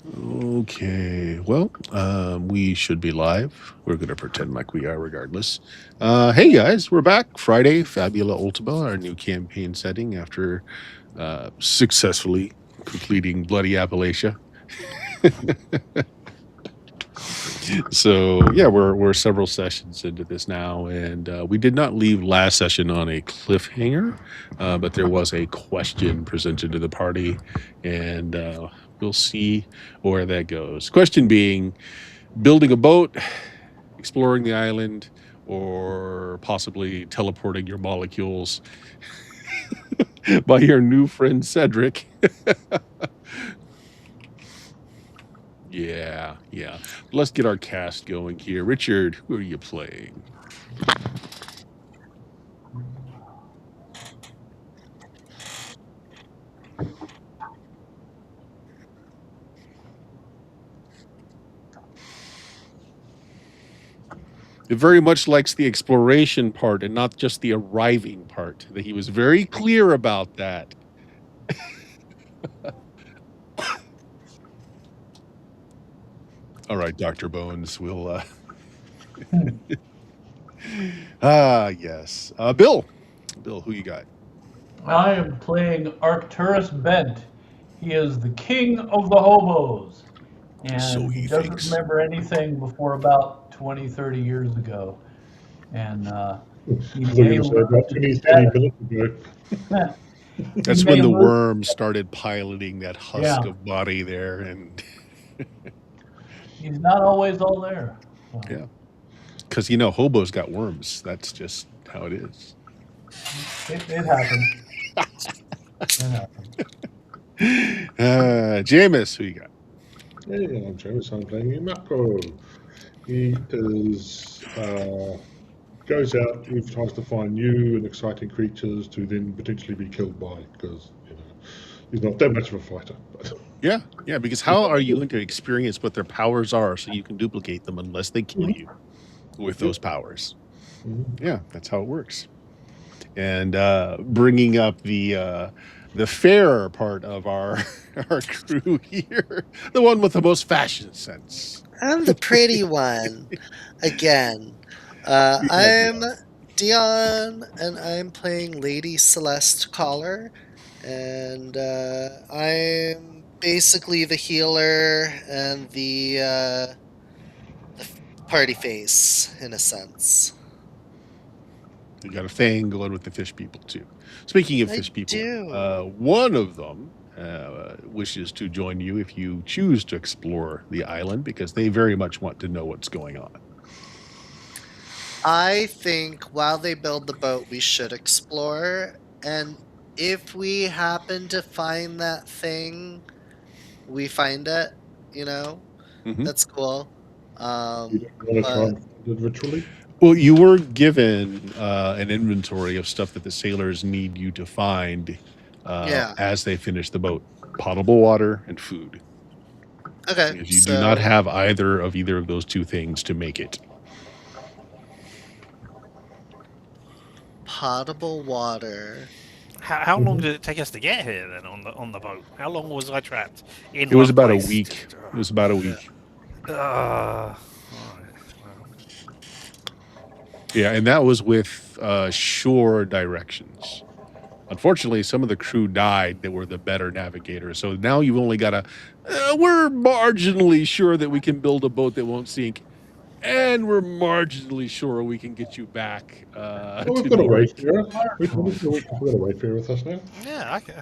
Okay, well, we should be live. We're going to pretend like we are regardless. Hey guys, we're back. Friday, Fabula Ultima, our new campaign setting after successfully completing Bloody Appalachia. So yeah, we're several sessions into this now, and we did not leave last session on a cliffhanger, but there was a question presented to the party, and we'll see where that goes. Question being, building a boat, exploring the island, or possibly teleporting your molecules by your new friend Cedric. Yeah. Let's get our cast going here. Richard, who are you playing? It very much likes the exploration part and not just the arriving part. That he was very clear about that. All right, Dr. Bones, we'll yes. Bill, who you got? I am playing Arcturus Bent. He is the king of the hobos, So and he he doesn't thinks. remember anything before about 20, 30 years ago. And he I thought you were may going to say learn about to 20, do 30 minutes ago. better. He That's may when the learn. worm started piloting that husk Yeah, of body there, and he's not always all there. So yeah, because hobos got worms. That's just how it is. it happens. It happens. Jameis, who you got? Hey, I'm James. I'm playing Mako. He is goes out. He tries to find new and exciting creatures to then potentially be killed by because he's not that much of a fighter. But Yeah, because how are you going to experience what their powers are so you can duplicate them unless they kill you with Yep. those powers? Mhm. Yeah, that's how it works. And bringing up the fairer part of our our crew here, the one with the most fashion sense. I'm the pretty one again. We love you. I'm Dion, and I'm playing Lady Celeste Collar, and I'm basically the healer and the party face in a sense. You got a thing going with the fish people too. Speaking of I fish people, do. one of them wishes to join you if you choose to explore the island because they very much want to know what's going on. I think while they build the boat, we should explore, and if we happen to find that thing, we find it. You know, Mhm. that's cool. You don't want to try But and find it virtually. Well, you were given an inventory of stuff that the sailors need you to find yeah, as they finish the boat: potable water and food. okay. Because you do not So have either of those two things to make it. potable water. How long Mhm. did it take us to get here then on the boat? How long was I trapped in It was one about a place? week. It was about a week. Alright, well, Yeah, and that was with shore directions. Unfortunately, some of the crew died that were the better navigators. So now you've only got to. We're marginally sure that we can build a boat that won't sink, and we're marginally sure we can get you back Well, we've to got New a York. wayfarer. We've Marginally. got a wayfarer with us now. yeah, okay.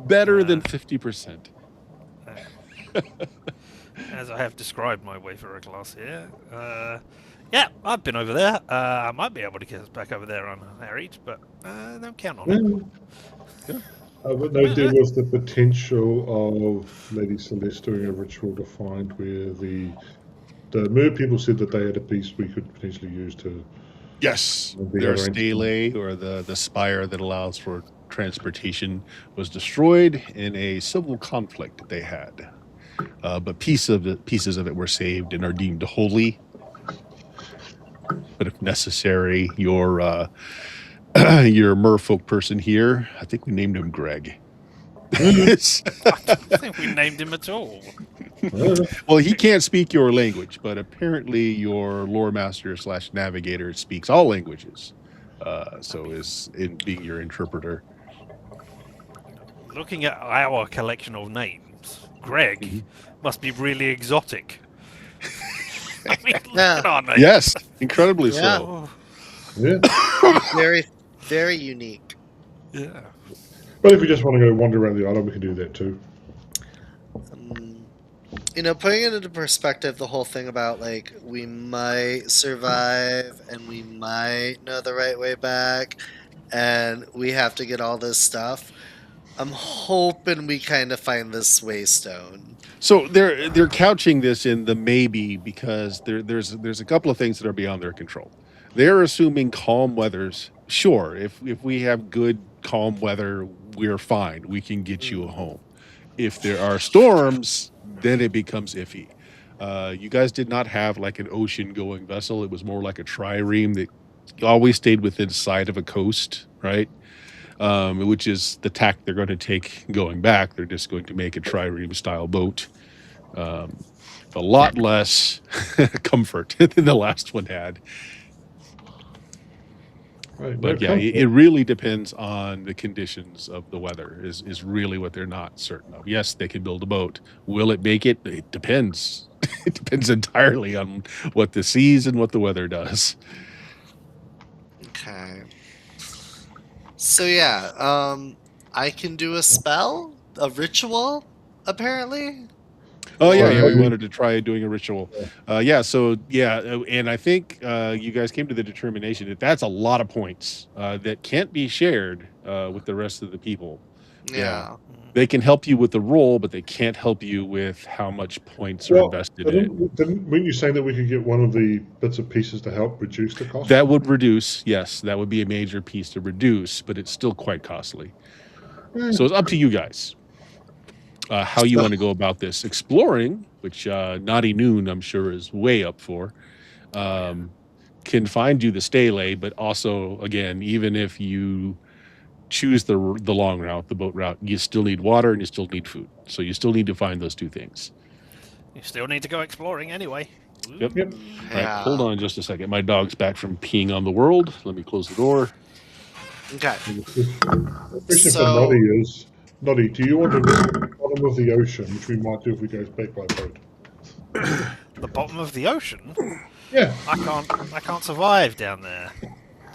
Better than 50%. As I have described my wayfarer class here. Yeah, I've been over there. I might be able to get us back over there unharried, but don't count on it. But no, there was the potential of Lady Celeste doing a ritual to find where the Mer people said that they had a piece we could potentially use to Yes, the their other entity. stele or the spire that allows for transportation was destroyed in a civil conflict they had. But pieces of it were saved and are deemed holy. But if necessary, your your merfolk person here, I think we named him Greg. I don't think we named him at all. Well, he can't speak your language, but apparently your lore master / navigator speaks all languages. So is in being your interpreter. Looking at our collection of names, Greg Mhm. must be really exotic. I mean, look Yeah. at our names. Yes, incredibly Yeah. so. Oh, Yeah. Very, very unique. yeah. But if you just want to go wander around the island, we can do that too. Putting it into perspective, the whole thing about like we might survive and we might know the right way back, and we have to get all this stuff. I'm hoping we kind of find this waystone. So they're couching this in the maybe because there's a couple of things that are beyond their control. They're assuming calm weather's sure. If we have good calm weather, we're fine. We can get you a home. If there are storms, then it becomes iffy. You guys did not have like an ocean going vessel. It was more like a trireme that always stayed within sight of a coast, right? Which is the tack they're going to take going back. They're just going to make a trireme style boat. Um, a lot less comfort than the last one had. Right, But no yeah, comfort. it really depends on the conditions of the weather is really what they're not certain of. Yes, they can build a boat. Will it make it? It depends. It depends entirely on what the seas and what the weather does. Okay. So yeah, I can do a spell, a ritual, apparently. Oh yeah, yeah. Or- We wanted to try doing a ritual. And I think you guys came to the determination that that's a lot of points that can't be shared with the rest of the people. Yeah. They can help you with the roll, but they can't help you with how much points are Well, invested in it. weren't you saying that we could get one of the bits and pieces to help reduce the cost? That would reduce, yes, that would be a major piece to reduce, but it's still quite costly. So it's up to you guys how you want to go about this. Exploring, which Naughty Noon, I'm sure, is way up for, can find you the stele, but also, again, even if you choose the long route, the boat route, you still need water and you still need food. So you still need to find those two things. You still need to go exploring anyway. Yep. Yep. All right, hold on just a second. My dog's back from peeing on the world. Let me close the door. Okay. The question So- for Noddy is, Noddy, do you want to visit the bottom of the ocean, which we might do if we go back by boat? The bottom of the ocean. Yeah. I can't survive down there.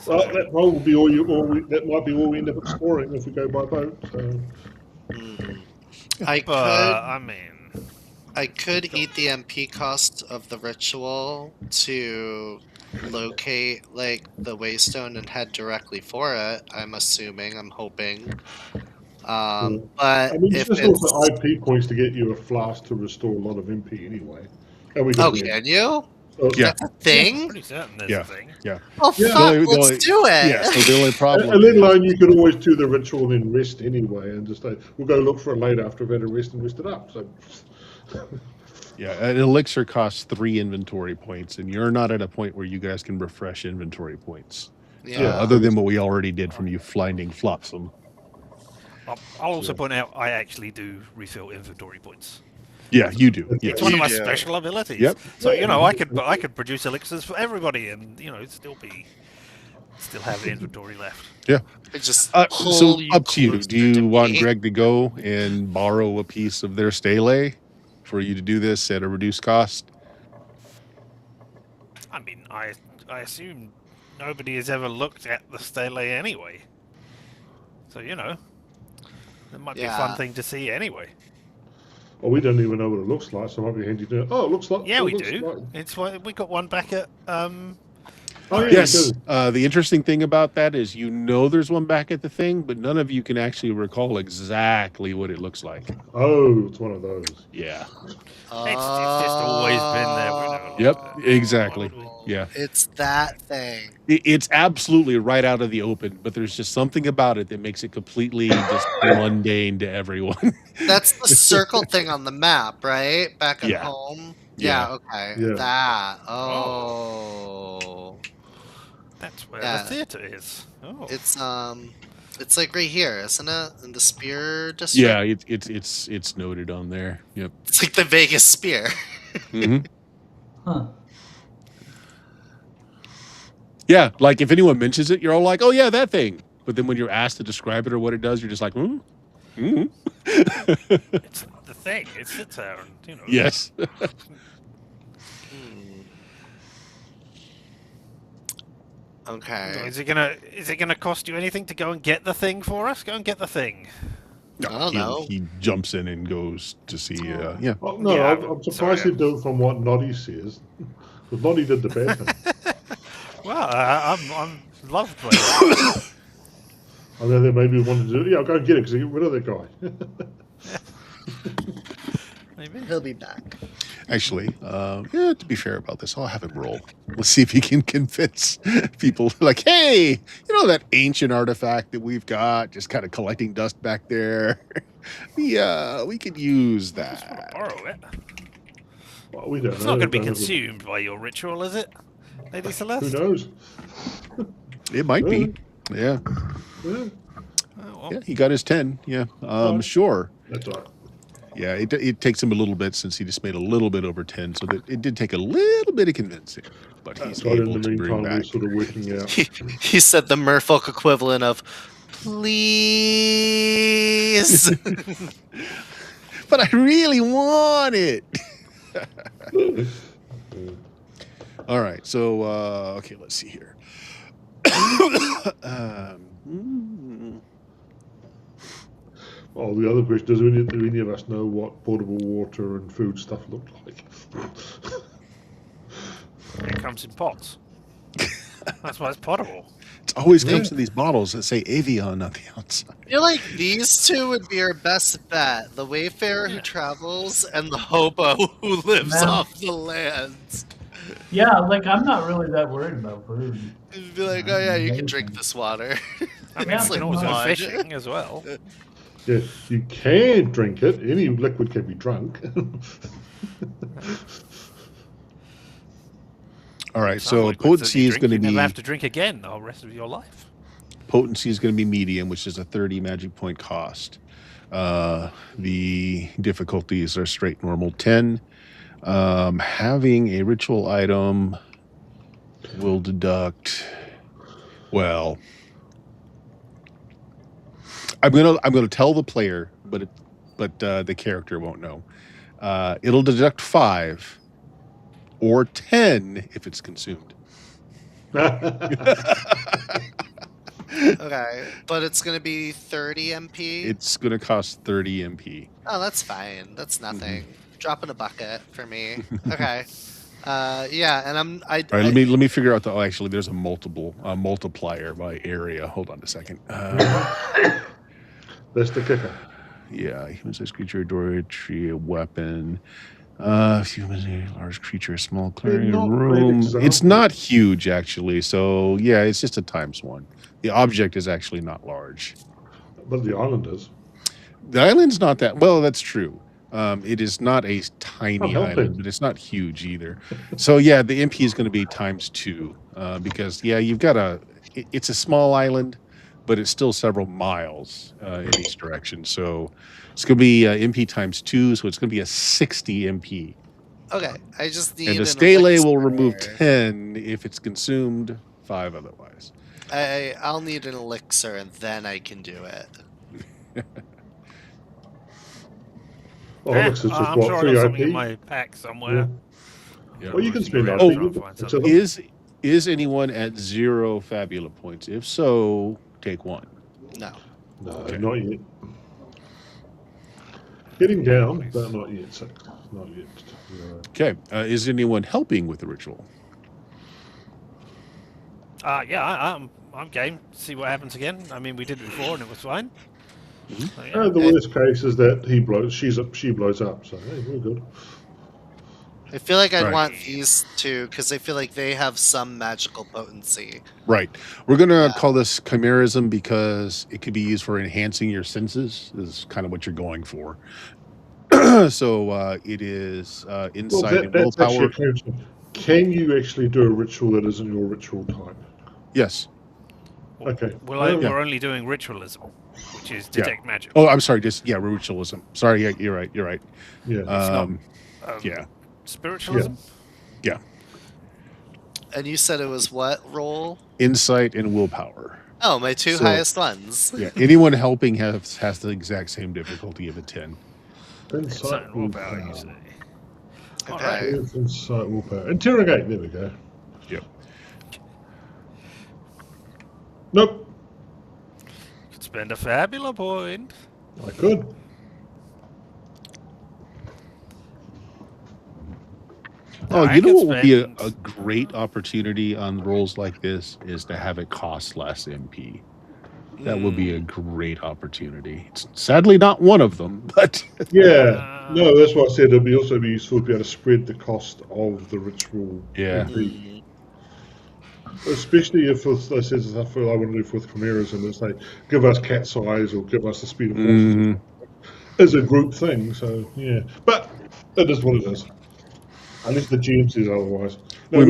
So, Well, that will be that might be all we end up exploring if we go by boat. So. I could eat the MP cost of the ritual to locate like the waystone and head directly for it. I'm hoping. But I mean, if it's it's also IP points to get you a flask to restore a lot of MP anyway. And we oh, can can you? Yeah. That's a thing. pretty certain there's Yeah. a thing. Yeah. Oh Yeah. fuck! The only- Let's do it. Yeah. So the only problem. And then, like, you could always do the ritual and then rest anyway, and just like we'll go look for it later after we've had a rest and rest it up. So. Yeah, an elixir costs 3 inventory points, and you're not at a point where you guys can refresh inventory points. Yeah. Other than what we already did from you finding Flopsum. I'll also point out I actually do refill inventory points. Yeah, you do. It's Yes. one of You my do. special abilities. Yep. So I could produce elixirs for everybody, and still have inventory left. Yeah. I just So pull you up to you. closer Do you to want me. Greg to go and borrow a piece of their stele for you to do this at a reduced cost? I mean, I assume nobody has ever looked at the stele anyway. So it might be a fun Yeah. thing to see anyway. Well, we don't even know what it looks like, so it might be handy to. Oh, it looks like. Yeah, it we looks do. like- It's we got one back at Oh, yeah, Yes. we do. The interesting thing about that is there's one back at the thing, but none of you can actually recall exactly what it looks like. Oh, it's one of those. Yeah. It's just always been there. We never Yep, looked at it. exactly. Why would we? Yeah. It's that thing. It's absolutely right out of the open, but there's just something about it that makes it completely just mundane to everyone. That's the circle thing on the map, right? Back at Yeah. home. Yeah. Yeah. Okay. Yeah. That. Oh. That's where Yeah. the theatre is. Oh, It's It's like right here, isn't it? In the spear district. Yeah, it's noted on there. Yep. It's like the Vegas spear. hmm Huh. Yeah, like if anyone mentions it, you're all like, "Oh yeah, that thing." But then when you're asked to describe it or what it does, you're just like, "Hmm." It's the thing. It sits there, and you know. Yes. Okay. Is it gonna cost you anything to go and get the thing for us? Go and get the thing. No, I don't know. he jumps in and goes to see. Yeah. Oh, no, Yeah, I'm surprised sorry. you do it from what Noddy says. Because Noddy did the bad thing. Well, I'm love playing. it. I know they maybe wanted to do. Yeah, I'll go and get it because get rid of that guy. Maybe. He'll be back. Actually, yeah. To be fair about this, I'll have him roll. Let's see if he can convince people. Like, hey, you know that ancient artifact that we've got, just kind of collecting dust back there. Yeah, we could use I just want that. to borrow it. Well, we don't It's know. not going to be Don't have consumed by your ritual, is it, Lady Who Celeste? knows? It might be. Yeah. Yeah, Oh, well. Yeah, he got his 10. Yeah. Oh. Sure. that's right. Yeah, it takes him a little bit since he just made a little bit over 10, so that it did take a little bit of convincing, but he's That's right. In able the to bring meantime, we're back. sort of working out. He said the merfolk equivalent of please. But I really want it. All right, so okay, let's see here. Oh, the other question: do any of us know what portable water and food stuff look like? It comes in pots. That's why it's potable. It always comes in these bottles that say Avion on the outside. I feel like these two would be our best bet: the wayfarer who travels and the hobo who lives Man. off the land. Yeah, like I'm not really that worried about food. You'd be like, oh yeah, you can drink this water. I mean, Yeah, you but can always go not- fishing as well. Yeah, you can drink it. Any liquid can be drunk. All right, Some so liquids that potency you is drink, going to you be never have to drink again the whole rest of your life. potency is going to be medium, which is a 30 magic point cost. The difficulties are straight normal 10. Having a ritual item will deduct. Well, I'm gonna tell the player, but the character won't know. It'll deduct 5 or 10 if it's consumed. Okay, but it's gonna be 30 MP. It's gonna cost 30 MP. Oh, that's fine. That's nothing. Drop in a bucket for me. Okay. Yeah, and All right, let me figure out the. Oh, actually, there's a multiplier by area. Hold on a second. That's the kicker. Yeah, human-sized creature, door tree, a weapon. Human, large creature, small clearing not great room. It's examples. not huge actually. So yeah, it's just a ×1. The object is actually not large. But the island is. The island's not that well. That's true. It is not a tiny helping. island, but it's not huge either. So yeah, the MP is going to be ×2 because yeah, you've got it's a small island, but it's still several miles in each direction. So it's going to be MP ×2, so it's going to be a 60 MP. Okay, I just need. And the an stele will elixir. remove 10 if it's consumed, 5 otherwise. I'll need an elixir, and then I can do it. Oh, looks it's just I'm what, sure I 3 got something in IP? my pack somewhere. Yeah. Well, you can spend I'll IP. try and find It's something. Is anyone at 0 Fabula points? If so, take 1. No. No, Okay. not yet. Getting down, but not yet. So, not yet. No. Okay. Is anyone helping with the ritual? Yeah, I'm game. See what happens again. I mean, we did it before and it was fine. Mhm. So, yeah. The worst case is that she blows up. So hey, we're good. I feel like I'd Right. want these two because I feel like they have some magical potency. Right. We're going to call this chimerism because it could be used for enhancing your senses, is kind of what you're going for. So it is insight and That's actually willpower. a question. Can you actually do a ritual that isn't your ritual type? Yes. Okay. Well, Yeah. we're only doing ritualism, which is detect magic. Oh, I'm sorry. Just ritualism. Sorry. Yeah, you're right. You're right. Yeah. It's not Yeah. spiritualism. Yeah. And you said it was what roll? Insight and willpower. Oh, my two So- highest ones. Yeah. Anyone helping has the exact same difficulty of a 10. Insight and willpower, you say. All right. Okay. Insight, willpower. Interrogate. There we go. Yep. Nope. Could spend a fabula point. I could. Oh, I you know could what would be spend- a great opportunity on rolls like this is to have it cost less MP. That would be a great opportunity. It's sadly not one of them, but Yeah. No, that's what I said. It'll also be useful to be able to spread the cost of the ritual. Yeah. MP. Especially if I said stuff I want to do with chimeras and it's like give us cat's eyes or give us the speed of horses Mhm. as a group thing. So yeah, but it is what it is. Unless the GM says otherwise. No,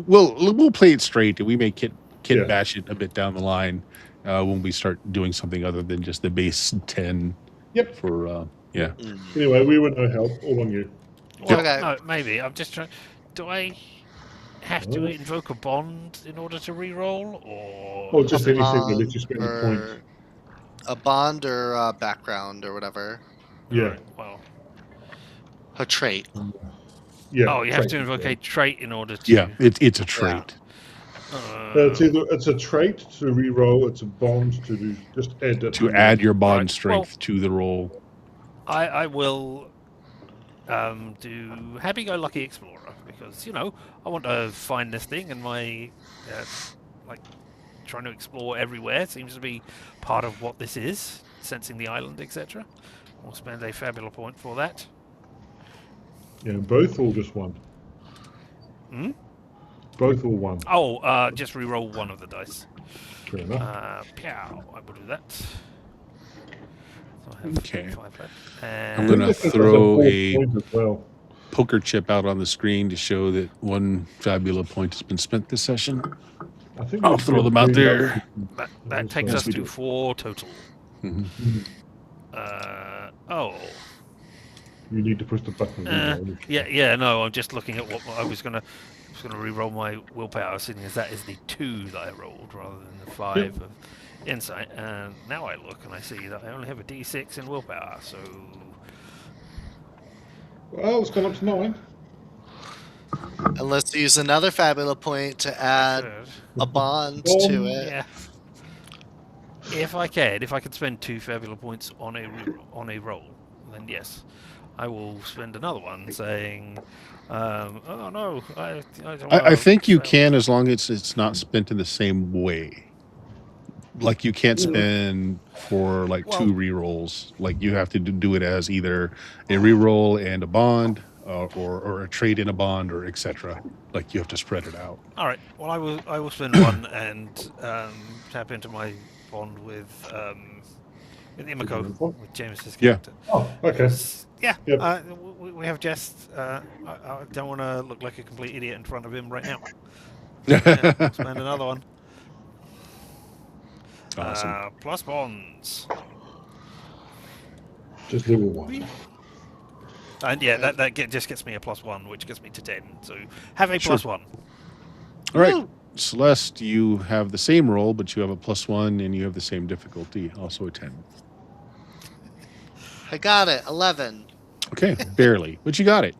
we'll play it straight, and we may kit Yeah. bash it a bit down the line when we start doing something other than just the base 10. Yep. For yeah. Anyway, we were no help. All on you. Well, Okay. no, maybe. I'm just trying. Do I have to invoke a bond in order to re-roll, or Or just A anything that lets you bond spend a or point. a bond or a background or whatever. Yeah. Alright, well, A trait. Yeah. oh, you have to trait, invoke yeah. a trait in order to. Yeah, it's a trait. It's a trait to re-roll. It's a bond to do. Just add that To add your bond Right, strength to the roll. I will do Happy-Go-Lucky Explorer because I want to find this thing, and my like trying to explore everywhere seems to be part of what this is, sensing the island, etc. We'll spend a fabula point for that. Yeah, both or just one. Hmm? Both or one. Oh, just re-roll one of the dice. Fair enough. Pow! I will do that. So I have Okay. 5 left. I'm And gonna That's throw fourth a point as well. poker chip out on the screen to show that one fabula point has been spent this session. I think I'll we've throw got them out three there. others. that takes Yes, us we to do. 4 total. Mhm. Oh. You need to push the button. Yeah. No, I'm just looking at what I was gonna re-roll my willpower, seeing as that is the 2 that I rolled rather than the 5 of insight. And now I look and I see that I only have a D6 in willpower. So Well, it's gone up to 9. And let's use another fabula point to add a bond to it. yeah. If I can spend 2 fabula points on a roll, then yes, I will spend another one saying, "Oh no, I don't." I think you can as long as it's not spent in the same way. Like you can't spend for like Well- 2 rerolls. Like you have to do it as either a reroll and a bond, or a trade in a bond, or etc. Like you have to spread it out. All right. Well, I will spend one and tap into my bond with Imako, with James's Yeah. character. Oh, okay. Yeah. Yep. We have Jess. I don't want to look like a complete idiot in front of him right now. I'll spend another one. Awesome. Plus bonds. Just level 1. And yeah, that just gets me a +1, which gets me to 10. So have a Sure. +1. All right, Celeste, you have the same roll, but you have a +1, and you have the same difficulty, also a 10. I got it. 11. Okay, barely, but you got it.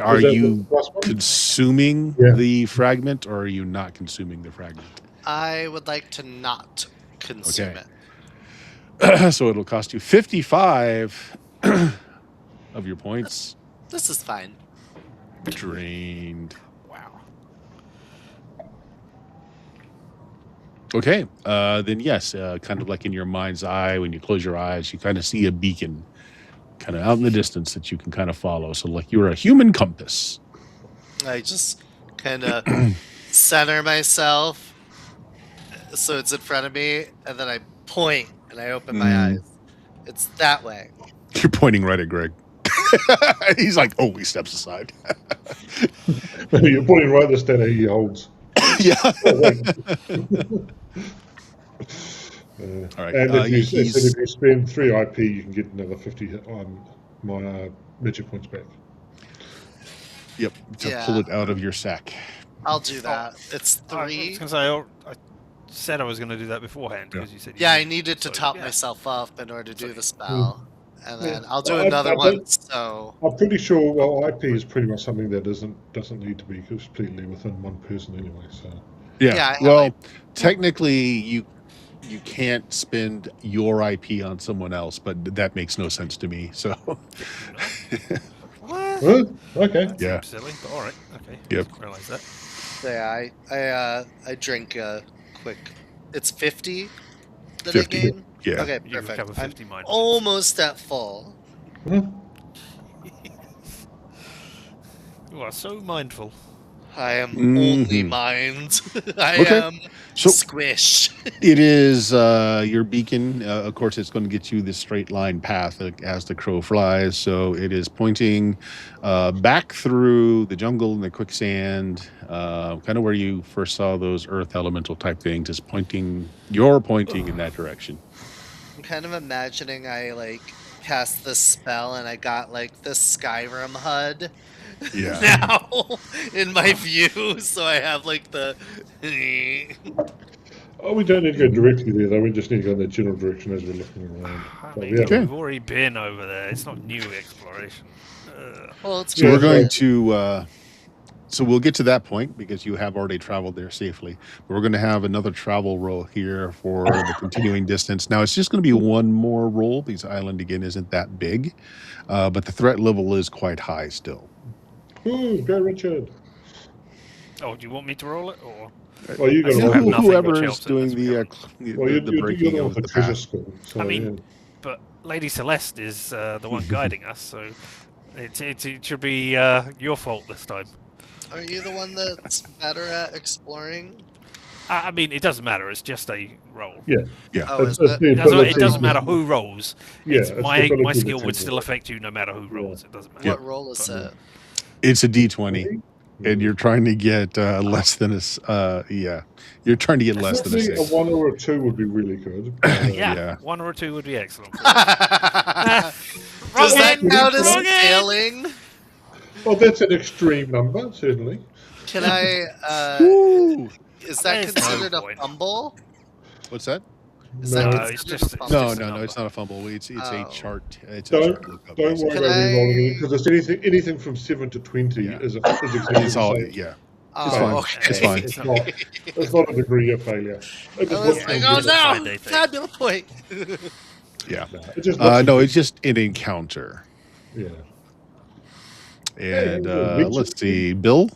Are Was that you the plus one? consuming Yeah. the fragment, or are you not consuming the fragment? I would like to not consume Okay. it. So it'll cost you 55 of your points. This is fine. Drained. Wow. Okay, then yes, kind of like in your mind's eye, when you close your eyes, you kind of see a beacon kind of out in the distance that you can kind of follow. So like you're a human compass. I just kind of center myself so it's in front of me, and then I point and I open my eyes. It's that way. You're pointing right at Greg. He's like, oh, he steps aside. You're pointing right at the stat he holds. Yeah. Oh, wait. All right. And if you, He's said if you spend 3 IP, you can get another 50 magic points back. yep to Yeah. pull it out of your sack. I'll do that. It's I was 3. going to say, I said I was going to do that beforehand because you said. Yeah, I needed to top yeah. myself up in order to do the spell, and then Yeah. I'll do Well, another one. So I'm pretty sure. Well, IP is pretty much something that doesn't need to be completely within one person anyway. So Yeah. Yeah, I have well, technically, you can't spend your IP on someone else, but that makes no sense to me. So What? Huh? Okay. That Yeah. seems silly, but all right. Okay. Yep. Didn't realize that. yeah, I drink quick. It's 50 that 50. I gain. Yeah. Okay, You perfect. recover I'm 50 mind points. almost at full. Huh? You are so mindful. I am Mhm. only mind. I Okay. am So squish. it is your beacon. Of course, it's going to get you this straight line path as the crow flies. So it is pointing back through the jungle and the quicksand, kind of where you first saw those earth elemental type things. It's pointing. You're pointing in that direction. I'm kind of imagining I like cast this spell and I got like the Skyrim HUD Yeah. now in my view, so I have like the. Oh, we don't need to go directly there though. We just need to go in the general direction as we're looking around. I But mean, yeah. Okay. we've already been over there. It's not new exploration. Well, it's So Yeah, we're going right. to. So we'll get to that point because you have already traveled there safely. We're going to have another travel roll here for the continuing distance. Now it's just going to be one more roll because the island again isn't that big, but the threat level is quite high still. Ooh, go Richard. Oh, do you want me to roll it, or Well, you I got still to have roll. nothing Whoever but is Chelsea, doing let's be the honest. Well, you're the breaking one of with the the treasure path. school. So, I mean, yeah. but Lady Celeste is the one guiding us, so it should be your fault this time. Are you the one that's better at exploring? I mean, it doesn't matter. It's just a roll. Yeah. Yeah. Oh, is It's it? the It ability doesn't to- matter who rolls. Yeah, It's it's the my ability skill to would take still it. affect you no matter who rolls. It doesn't matter. What roll is Yeah. it? It's a D20, and you're trying to get less than you're trying to get less than a Certainly, a 6. 1 or a 2 would be really good. Yeah, Yeah. 1 or 2 would be excellent. Does that count as failing? Well, that's an extreme number, certainly. Can I? Woo! Is that There's no considered a point. fumble? What's that? Is that No, considered it's a just- fumble? No, just a no, number. it's not a fumble. It's a Oh. chart. It's a Don't chart lookup. don't basically. worry Can about re-rolling I- it because it's anything from 7 to 20 Yeah. is exactly It's the all same. yeah. Oh, fine. okay. It's fine. It's not a degree of failure. It I just was looks like, good. oh It's a fine no, day thing. fabulous point. Yeah. It just No, looks it's just an encounter. yeah. And Hey, let's see, Bill.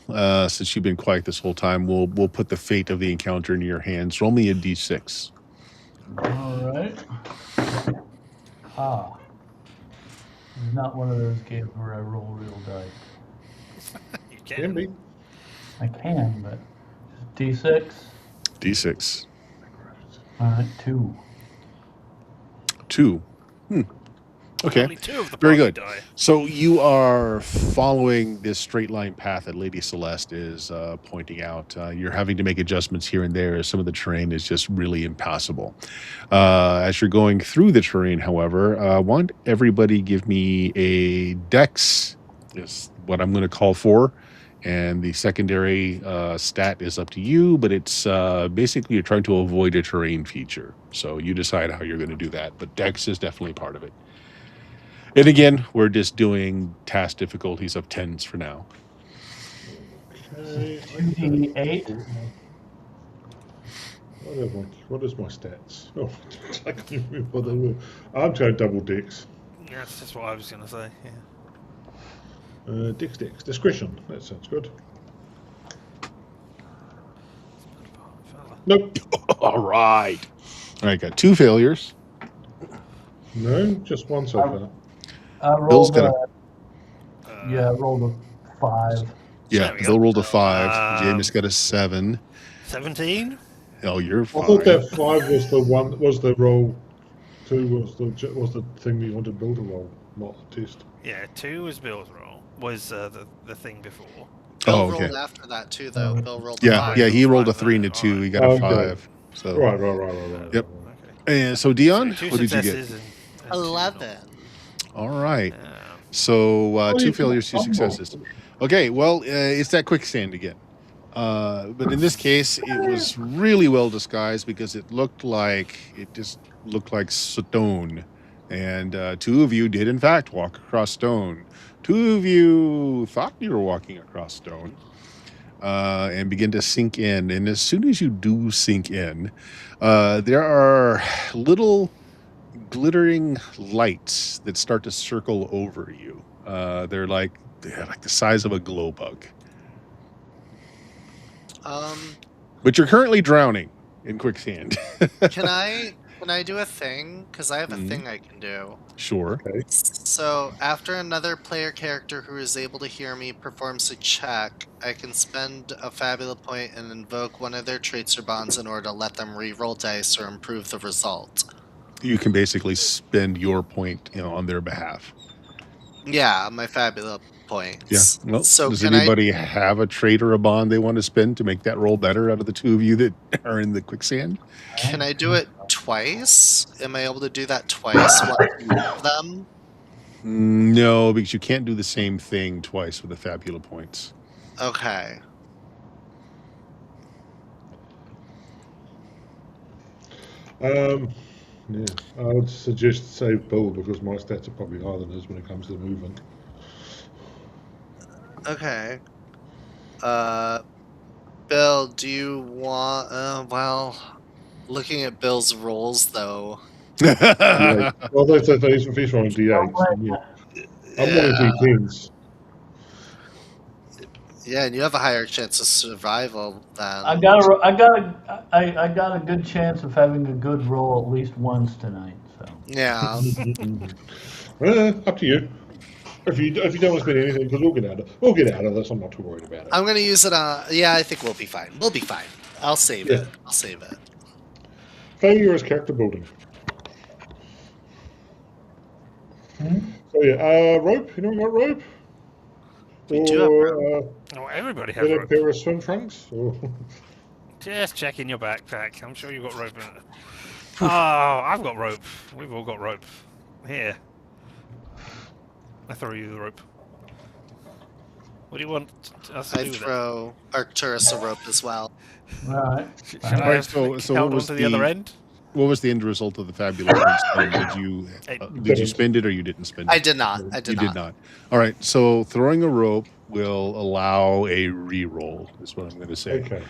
Since you've been quiet this whole time, we'll put the fate of the encounter in your hands. Roll me a d6. All right. This is not one of those games where I roll real dice. You Can can. be. I can, but D6. D6. All right, 2. 2. Okay. Only 2 of the Very party good. die. So you are following this straight line path that Lady Celeste is pointing out. You're having to make adjustments here and there as some of the terrain is just really impassable. As you're going through the terrain, however, I want everybody give me a dex, is what I'm going to call for. And the secondary stat is up to you, but it's basically you're trying to avoid a terrain feature. So you decide how you're going to do that. But dex is definitely part of it. And again, we're just doing task difficulties of 10s for now. Okay. 2d8. What is my stats? Oh, I can't remember what they were. I'm trying double dex. Yeah, that's just what I was going to say. Yeah. Dex, discretion. That sounds good. Nope. All right. All right, got 2 failures. No, just one so far. I Bill's rolled gonna- I rolled a 5. Yeah, There we Bill go. rolled a 5. James got a 7. 17? Oh, you're I fine. thought that 5 was the one. Was the roll? 2 was the thing you wanted Bill to roll, not the test. Yeah, 2 was Bill's roll. Was the thing before. Bill Oh, okay. rolled after that too, though. Bill rolled. Yeah, a 5. yeah, he rolled a Five, 3 and a all 2. right. He got a Okay. 5. So Right. Yep. Okay. And so Dion, So 2 what did you get? successes and 2 11. All right. not. So Oh, 2 you failures, 2 got humble. successes. Okay, well, it's that quicksand again. But in this case, it was really well disguised because it just looked like stone. And 2 of you did, in fact, walk across stone. 2 of you thought you were walking across stone and begin to sink in. And as soon as you do sink in, there are little glittering lights that start to circle over you. They're like the size of a glow bug. But you're currently drowning in quicksand. Can I do a thing? Because I have a Mhm. thing I can do. Sure. Okay. So after another player character who is able to hear me performs a check, I can spend a Fabula point and invoke one of their traits or bonds in order to let them re-roll dice or improve the result. You can basically spend your point, on their behalf. Yeah, my Fabula Yeah. points. Well, So does can I anybody have a trait or a bond they want to spend to make that roll better out of the 2 of you that are in the quicksand? do it twice? Am I able to do that twice? One for each of them? No, because you can't do the same thing twice with the Fabula points. Okay. Yeah, I would suggest save Bill because my stats are probably higher than his when it comes to movement. Okay. Bill, do you want? Looking at Bill's rolls though. Yeah. Well, he's rolling D8s. And yeah. I'm rolling D10s. Yeah, and you have a higher chance of survival than. I got a good chance of having a good roll at least once tonight. So Yeah. Up to you. If you don't want to spend anything, because we'll get out of this. I'm not too worried about it. I'm gonna use it on. Yeah, I think we'll be fine. We'll be fine. I'll save Yeah. it. I'll save it. Failure is character building. So yeah, rope. Anyone got rope? We do have Or Oh, everybody has a rope. pair of swim trunks? Or Just check in your backpack. I'm sure you've got rope in it. Oh, I've got rope. We've all got rope. Here. I throw you the rope. What do you want us to I do with it? throw Arcturus a rope as well. right. Should All I right, so what held was onto the other the- end? What was the end result of the Fabula points? Did you spend it or you didn't spend it? I did not. I did You not. did not. All right. So throwing a rope will allow a re-roll, is what I'm going to say. okay.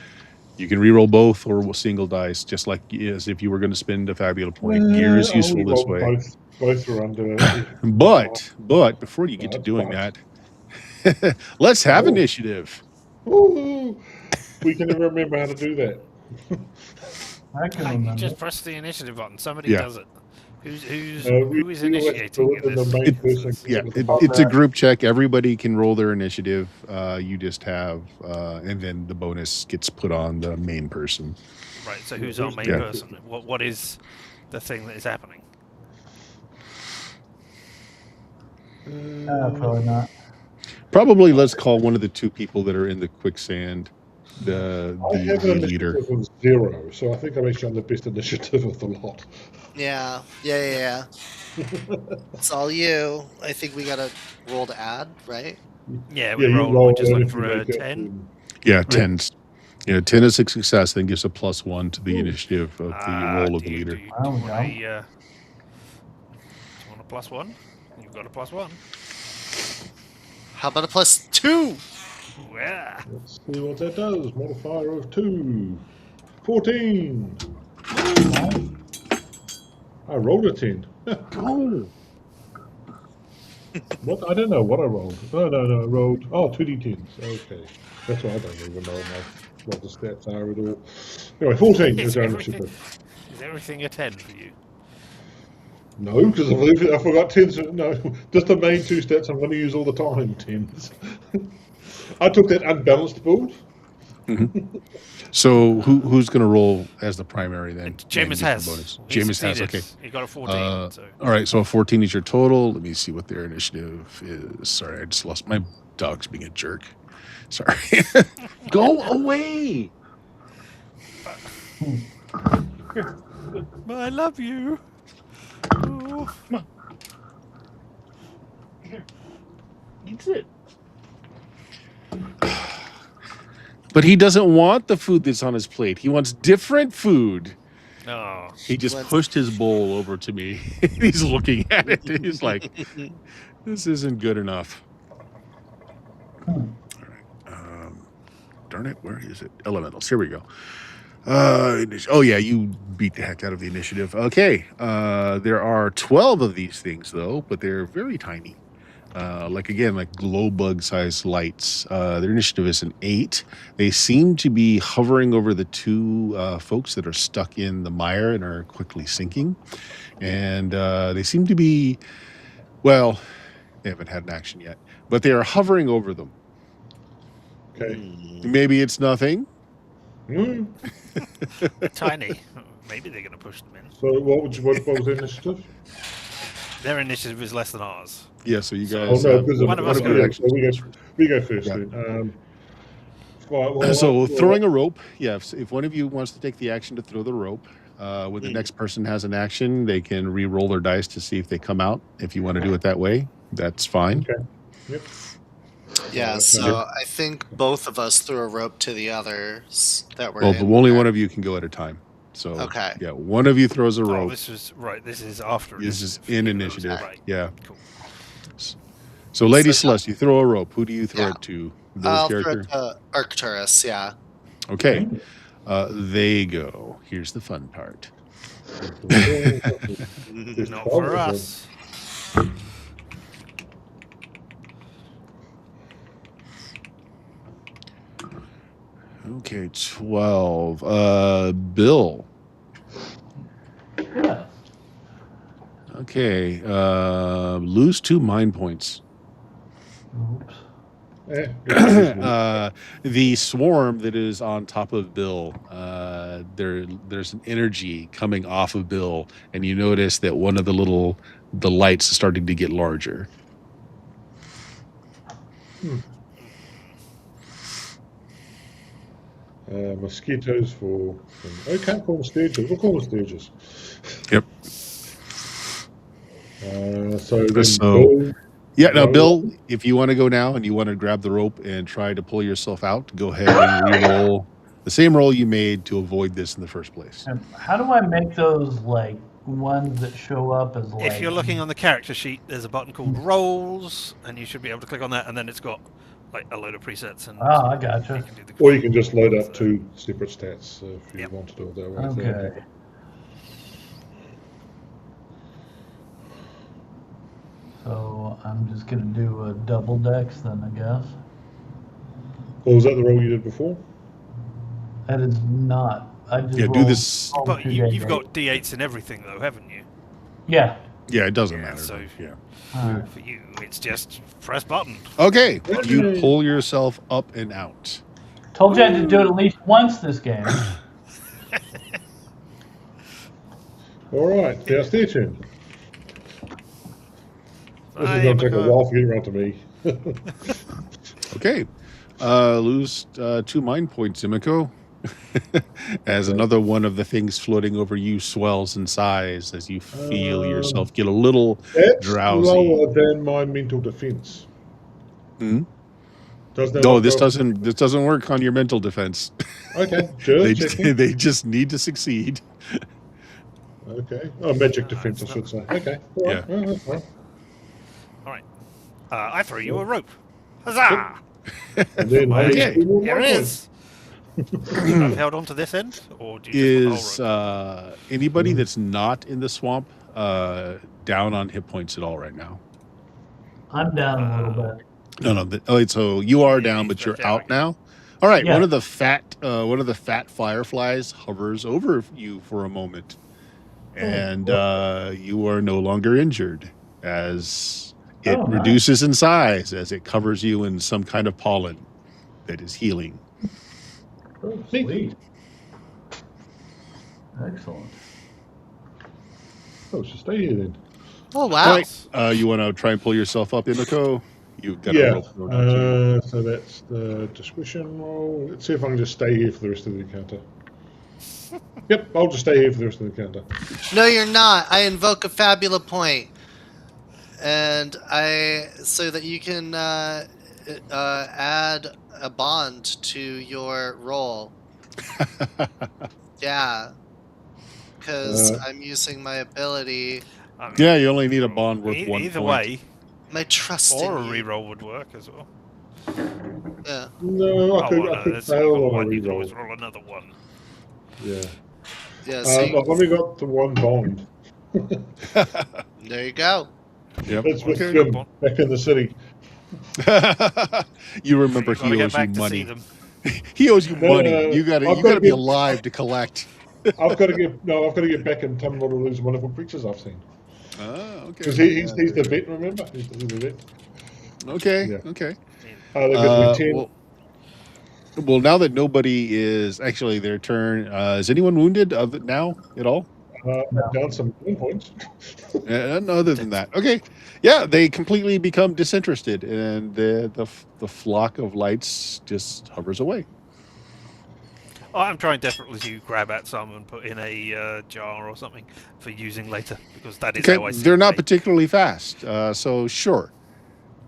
You can re-roll both or single dice, just like as if you were going to spend a Fabula point. Gear is I'll useful this re-roll way. Both are under. But before you get to That's doing fine. that, let's have Oh. initiative. Ooh, we can never remember how to do that. I can You remember. just press the initiative button. Somebody Yeah. does it. Who is We always initiating do it in and the this? main person Yeah, can get it's a group check. Everybody can roll their initiative. You just have, and then the bonus gets put on the main person. Right. So who's our main Yeah. person? What is the thing that is happening? Probably not. Probably let's call one of the 2 people that are in the quicksand the I have an leader. initiative of 0, so I think I'm actually on the best initiative of the lot. Yeah. It's all you. I think we gotta roll to add, right? Yeah, we you roll. roll We're just and looking if you for a make it, 10. then- Yeah, 10s. 10 is a success, then gives a +1 to the initiative of the roll of the leader. Do you Wow, want wow. a +1? You've got a +1. How about a +2? Yeah. Let's see what that does. Modifier of 2. 14. I rolled a 10. Oh, What? I don't know what I rolled. No, I rolled. Oh, 2d10s. Okay. That's why I don't even know what the stats are at all. Anyway, 14 is our initiative. Is everything a 10 for you? No, because I forgot 10s. No, just the main 2 stats I'm going to use all the time. 10s. I took that unbalanced build. so who's going to roll as the primary then? Jameis And get the has. bonus? He Jameis has. succeeded. Okay. He got a 14. So. All right. So a 14 is your total. Let me see what their initiative is. Sorry, I just lost my dog's being a jerk. Sorry. Go away. I love you. Oh. Eats it. But he doesn't want the food that's on his plate. He wants different food. Oh. He just Let's- pushed his bowl over to me. He's looking at it. And he's like, "This isn't good enough." All right. Darn it, where is it? Elementals. Here we go. Oh yeah, you beat the heck out of the initiative. Okay. There are 12 of these things though, but they're very tiny. Like glow bug sized lights. Their initiative is an 8. They seem to be hovering over the two folks that are stuck in the mire and are quickly sinking. And they seem to be, well, they haven't had an action yet, but they are hovering over them. Okay. Maybe it's nothing. Mm. They're tiny. Maybe they're going to push them in. So what was the initiative? Their initiative is less than ours. Yeah, so you So- guys. Oh no, because one of us of go. your actions. We go first Yeah. then. Right, well, So throwing a rope, yeah. If one of you wants to take the action to throw the rope, when the next person has an action, they can re-roll their dice to see if they come out. If you want to do it that way, that's fine. Okay. Yep. Yeah, so I think both of us threw a rope to the others that were Well, in but only there. one of you can go at a time. So Okay. yeah, one of you throws a Oh, rope. this is right. This is after. This is initiative. in Yeah, initiative. Right. Yeah. Cool. So, Lady So- Celeste, you throw a rope. Who do you throw Yeah. it to? Those I'll throw character. it to Arcturus, yeah. Okay. They go. Here's the fun part. There's Not 12 for of them. us. Okay, 12. Bill. Yeah. Okay. Lose 2 mind points. Oops. The swarm that is on top of Bill, there's an energy coming off of Bill, and you notice that one of the lights is starting to get larger. Mosquitoes for. Okay, call them stages. We'll call them stages. Yep. So then, So- Bill, Yeah, now No. Bill, if you want to go now and you want to grab the rope and try to pull yourself out, go ahead and re-roll the same roll you made to avoid this in the first place. And how do I make those like ones that show up as like? If you're looking on the character sheet, there's a button called Roles, and you should be able to click on that, and then it's got like a load of presets. And Oh, I you gotcha. can do the or you can just load up 2 separate stats if you Yep. want to do it that way. Okay. So I'm just gonna do a double dex then, I guess. Or was that the roll you did before? That is not. I just Yeah, do rolled this. all But two you've D8. got D8s and everything, though, haven't you? Yeah. Yeah, it doesn't Yeah, matter. so- Yeah. Alright. For you, it's just press button. Okay, you pull yourself up and out. Told you I had to do it at least once this game. All right, now stay tuned. This is Hi, going to take a Emiko. while for getting around to me. Okay. Lose 2 mind points, Imiko. As another one of the things floating over you swells in size as you feel yourself get a little That's drowsy. lower than my mental defense. Hmm? Does that No, not this go- doesn't work on your mental defense. Okay, they, just checking. they just need to succeed. Okay. Oh, magic defense, I it's should say. Okay. All right. Yeah. Oh, that's fine. All right. I throw you a rope. Huzzah! And then Okay. Here it is. I've held on to this end, or do you just Is put the whole rope? anybody that's not in the swamp down on hit points at all right now? I'm down a little bit. No. So you are Yeah, down, he's but you're back down out now. All right. Yeah. One of the fat fireflies hovers over you for a moment, and you are no longer injured as it Oh, nice. reduces in size as it covers you in some kind of pollen that is healing. Oh, sweet. Excellent. Oh, so stay here then. Oh, All wow. right. You want to try and pull yourself up, Imiko? You've got a Yeah. rope thrown out to you. So that's the discretion roll. Let's see if I can just stay here for the rest of the encounter. Yep, I'll just stay here for the rest of the encounter. No, you're not. I invoke a Fabula point, and so that you can add a bond to your roll. Yeah, because I'm using my ability, I mean, Yeah, you only need a bond worth one either point. way, my trust or a in you. reroll would work as well. Yeah. No, I could Let's see, fail we've got on a one. You can reroll. always roll another one. Yeah. Yeah. So I've only got the one bond. there you go. Yep. It's with Okay. Jim back in the city. You remember You've got he to get owes you back to see money. them. He owes you money. You I've gotta gotta be get- alive to collect. I've got to get back and tell him what all these wonderful creatures I've seen. Okay. Because he's the vet, remember? He's the vet. Okay. Yeah. Okay. They gives me 10. Well, now that nobody is actually their turn, is anyone wounded now at all? I've done some points. Other than that, okay, yeah, they completely become disinterested, and the flock of lights just hovers away. I'm trying desperately to grab at some and put in a jar or something for using later, because that is how I see They're not make. particularly fast, so sure,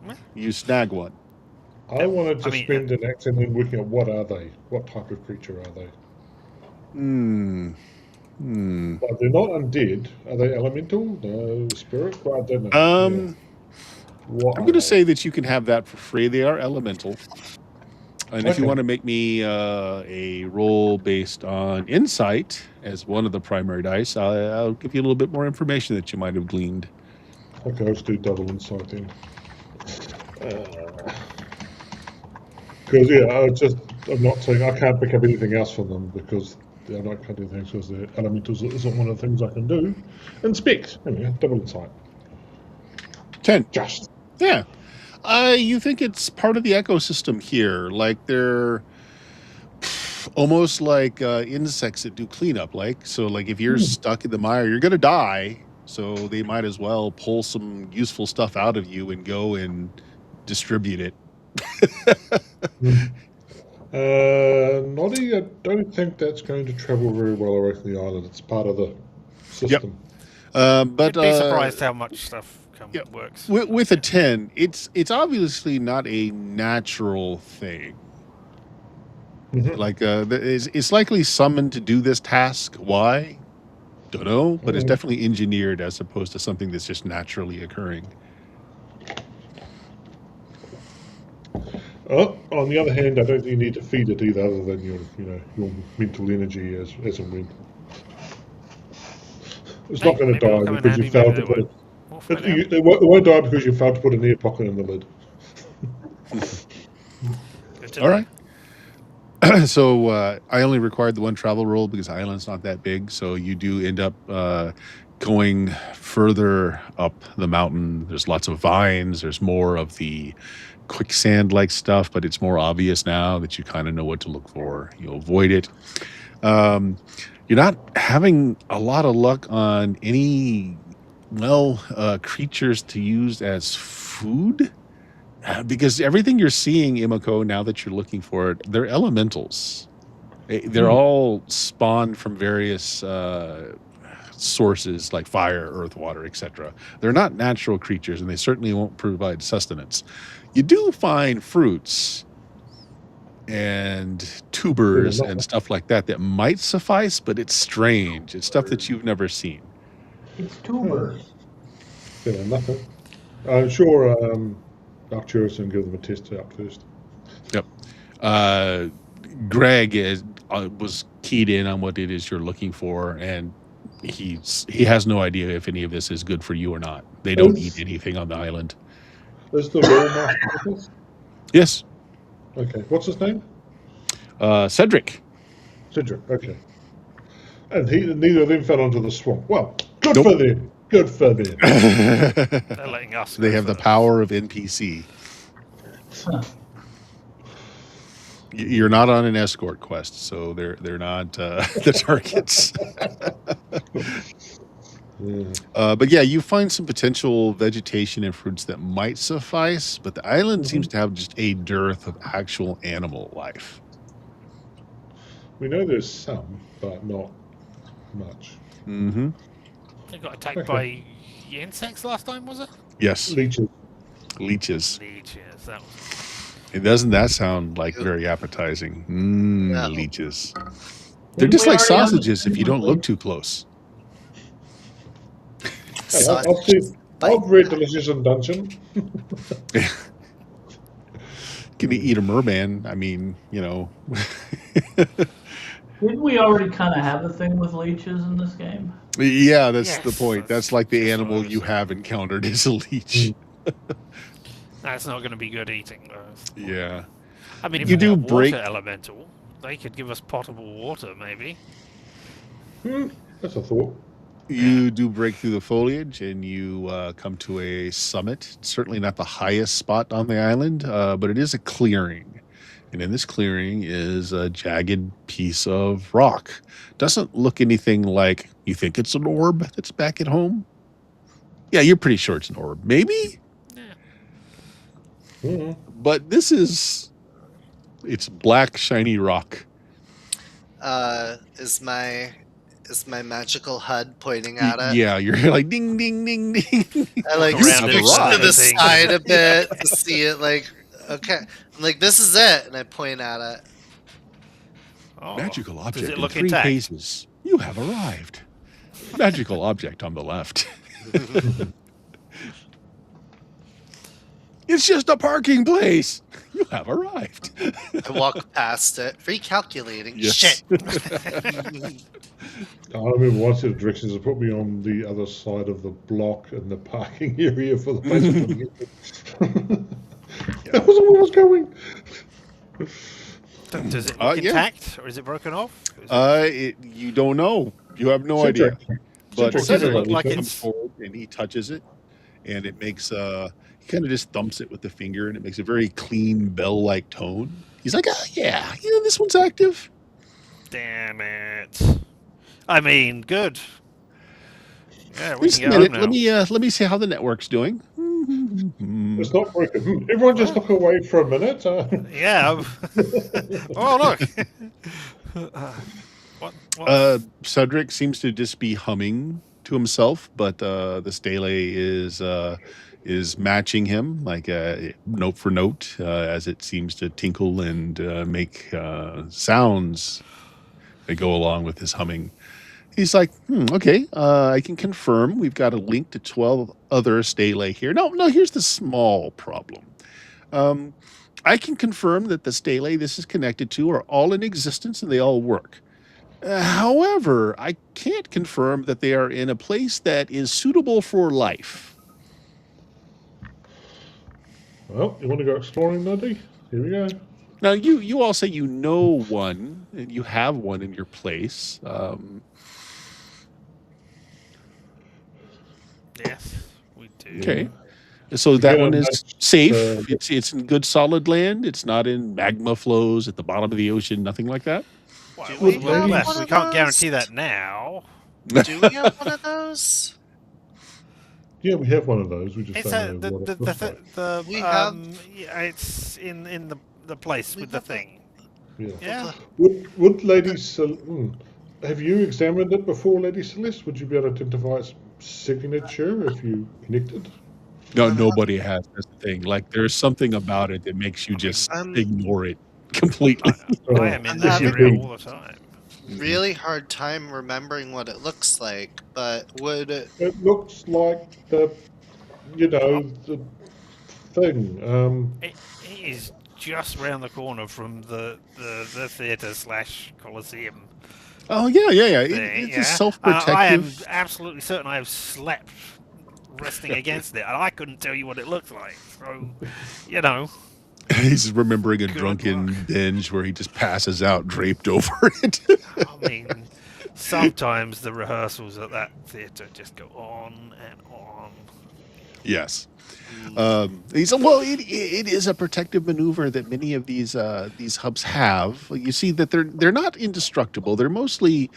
Yeah. you snag one. I wanted to spend an action in working out what are they? What type of creature are they? But they're not undead. Are they elemental? No, spirit? Well, I don't know. I'm going to say that you can have that for free. They are elemental. And if you want to make me a roll based on insight as one of the primary dice, I'll give you a little bit more information that you might have gleaned. Okay, let's do double insight then. Because I'm not saying I can't pick up anything else from them because I can't do things because the elementals isn't one of the things I can do. Inspect, double insight. 10. Just. Yeah. You think it's part of the ecosystem here, like they're almost like insects that do cleanup. So if you're stuck in the mire, you're gonna die. So they might as well pull some useful stuff out of you and go and distribute it. Noddy, I don't think that's going to travel very well away from the island. It's part of the system. But You'd be surprised how much stuff works. With a 10, it's obviously not a natural thing. Like it's likely summoned to do this task. Why? Don't know, but it's definitely engineered as opposed to something that's just naturally occurring. On the other hand, I don't think you need to feed it either, other than your mental energy as and when. It's not going to die because you failed to put it. It won't die because you failed to put an air pocket in the lid. All right. So I only required the one travel roll because the island's not that big. So you do end up going further up the mountain. There's lots of vines. There's more of the quicksand-like stuff, but it's more obvious now that you kind of know what to look for. You'll avoid it. You're not having a lot of luck on any, creatures to use as food. Because everything you're seeing, Imako, now that you're looking for it, they're elementals. They're all spawned from various sources like fire, earth, water, etc. They're not natural creatures, and they certainly won't provide sustenance. You do find fruits and tubers and stuff like that might suffice, but it's strange. It's stuff that you've never seen. It's tubers. Yeah, nothing. I'm sure Arcturus and give them a test out first. Yep. Greg was keyed in on what it is you're looking for, and he has no idea if any of this is good for you or not. They don't eat anything on the island. Is the Lore Master with us? Yes. Okay. What's his name? Cedric. Cedric. Okay. And neither of them fell into the swamp. Well, good for them. Good for them. They're letting us. They have the power of NPC. You're not on an escort quest, so they're not the targets. But yeah, you find some potential vegetation and fruits that might suffice, but the island seems to have just a dearth of actual animal life. We know there's some. but not much. Mm-hmm. They got attacked Okay. by insects last time, was it? Yes, Leeches. leeches. Leeches. That was good. And doesn't that sound like Yep. very appetizing? No. Leeches. They're Didn't just we like already have sausages this if you don't thing look with too close. Hey, I've read Delicious in Dungeon. Can you eat a merman? I mean, you know. Didn't we already kind of have the thing with leeches in this game? Yeah, that's the Yes, point. that's That's like the just what I animal was you saying. have encountered is a leech. That's not going to be good eating, though. Yeah. I mean, if You we do got break- water elemental, they could give us potable water, maybe. That's a thought. You do break through the foliage and you come to a summit. It's certainly not the highest spot on the island, but it is a clearing. And in this clearing is a jagged piece of rock. Doesn't look anything like you think it's an orb that's back at home. Yeah, you're pretty sure it's an orb. Maybe? Mm-hmm. But it's black, shiny rock. Is my magical HUD pointing at it? Yeah, you're like ding, ding, ding, ding. I like Around it, scooch right. to the Thing. side a bit to see it. Like, okay, I'm like, this is it, and I point at it. Oh, Magical object does it in look 3 intact? paces. You have arrived. Magical object on the left. It's just a parking place. You have arrived. I walk past it, recalculating. Yes. Shit. I remember one set of directions that put me on the other side of the block in the parking area for the basement. That wasn't where I was going. Does it look yeah. intact, or is it broken off? Is it- You don't know. You have no idea. But Cedric, does it look Cedric, like he it's- comes forward and he touches it, and it makes he kind of just thumps it with the finger, and it makes a very clean bell-like tone. He's like, oh, yeah, this one's active. Damn it! I mean, good. Yeah, we Just can a get home minute. now. Let me see how the network's doing. It's not broken. Everyone just look away for a minute. Yeah. Oh look. What? Cedric seems to just be humming to himself, but the stele is matching him, like note for note, as it seems to tinkle and make sounds that go along with his humming. He's like, okay, I can confirm we've got a link to 12 other stele here. No, here's the small problem. I can confirm that the stele this is connected to are all in existence and they all work. However, I can't confirm that they are in a place that is suitable for life. Well, you want to go exploring, Nuddy? Here we go. Now, you all say you know one, and you have one in your place. Yes, we do. Okay. So You that gotta one is match, safe. It's in good solid land. It's not in magma flows at the bottom of the ocean, nothing like that. Well, Do we, we have yes, one we of can't those? guarantee that now. Do we have one of those? Yeah, we have one of those. We just It's don't know what it looks like. We have- yeah, it's in the place We with the have thing. Yeah. Yeah. Would Lady have you examined it before, Lady Celeste? Would you be able to identify its signature if you connected? No, nobody has. That's the thing. Like, there's something about it that makes you just ignore it completely. I am in I'm this having- area all the time. Really hard time remembering what it looks like, but would it? It looks like the thing. It is just round the corner from the theatre / Coliseum Oh yeah. thing. It's yeah? a self-protective. I am absolutely certain I have slept resting against it, and I couldn't tell you what it looked like. So, He's remembering a Good drunken luck. binge where he just passes out draped over it. I mean, sometimes the rehearsals at that theatre just go on and on. Yes. He said, well, it is a protective maneuver that many of these hubs have. You see that they're not indestructible. They're mostly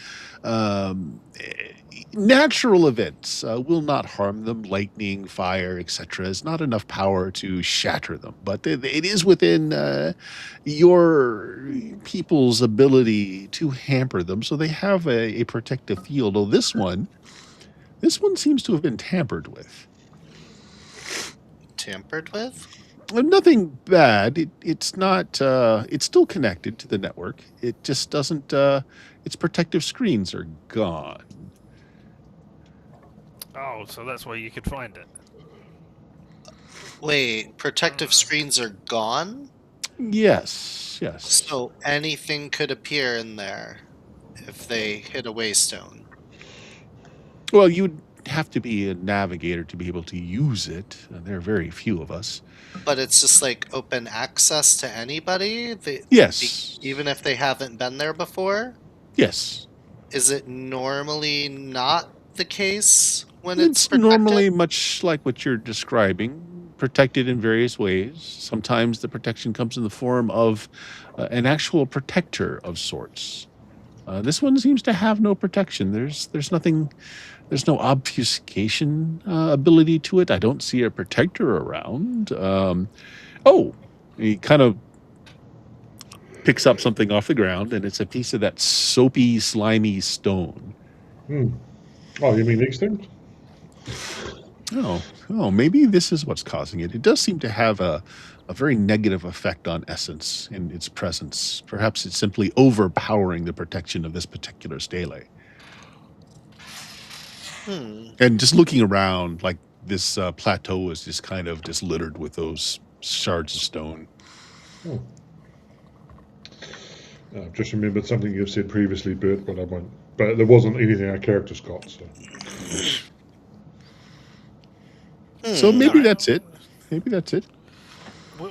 natural events will not harm them. Lightning, fire, etc. is not enough power to shatter them, but it is within your people's ability to hamper them, so they have a protective field. Oh, this one seems to have been tampered with. Tampered with? Nothing bad. It's not. It's still connected to the network. It just doesn't. Its protective screens are gone. Oh, so that's where you could find it. Wait, protective screens are gone? Yes. Yes. So anything could appear in there if they hit a waystone. Well, you'd have to be a navigator to be able to use it. There are very few of us. But it's just like open access to anybody? Yes. Even if they haven't been there before? Yes. Is it normally not the case when it's It's protected? normally much like what you're describing, protected in various ways. Sometimes the protection comes in the form of an actual protector of sorts. This one seems to have no protection. There's nothing. There's no obfuscation ability to it. I don't see a protector around. He kind of picks up something off the ground, and it's a piece of that soapy, slimy stone. Oh, you mean these things? Oh, maybe this is what's causing it. It does seem to have a very negative effect on essence in its presence. Perhaps it's simply overpowering the protection of this particular stele. And just looking around, like this plateau is just kind of just littered with those shards of stone. Just remembered something you've said previously, Bert, but I won't. But there wasn't anything our characters got, so. So maybe that's it. Maybe that's it.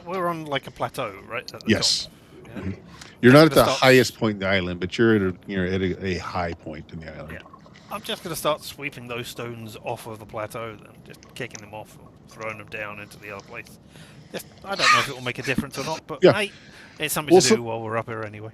We're on like a plateau, right? At the Yes. top. Yeah. You're not at the Gonna start- highest point in the island, but you're at a high point in the island. Yeah. I'm just going to start sweeping those stones off of the plateau, then just kicking them off and throwing them down into the other place. I don't know if it will make a difference or not, but Yeah. hey, it's something to do while we're up here anyway.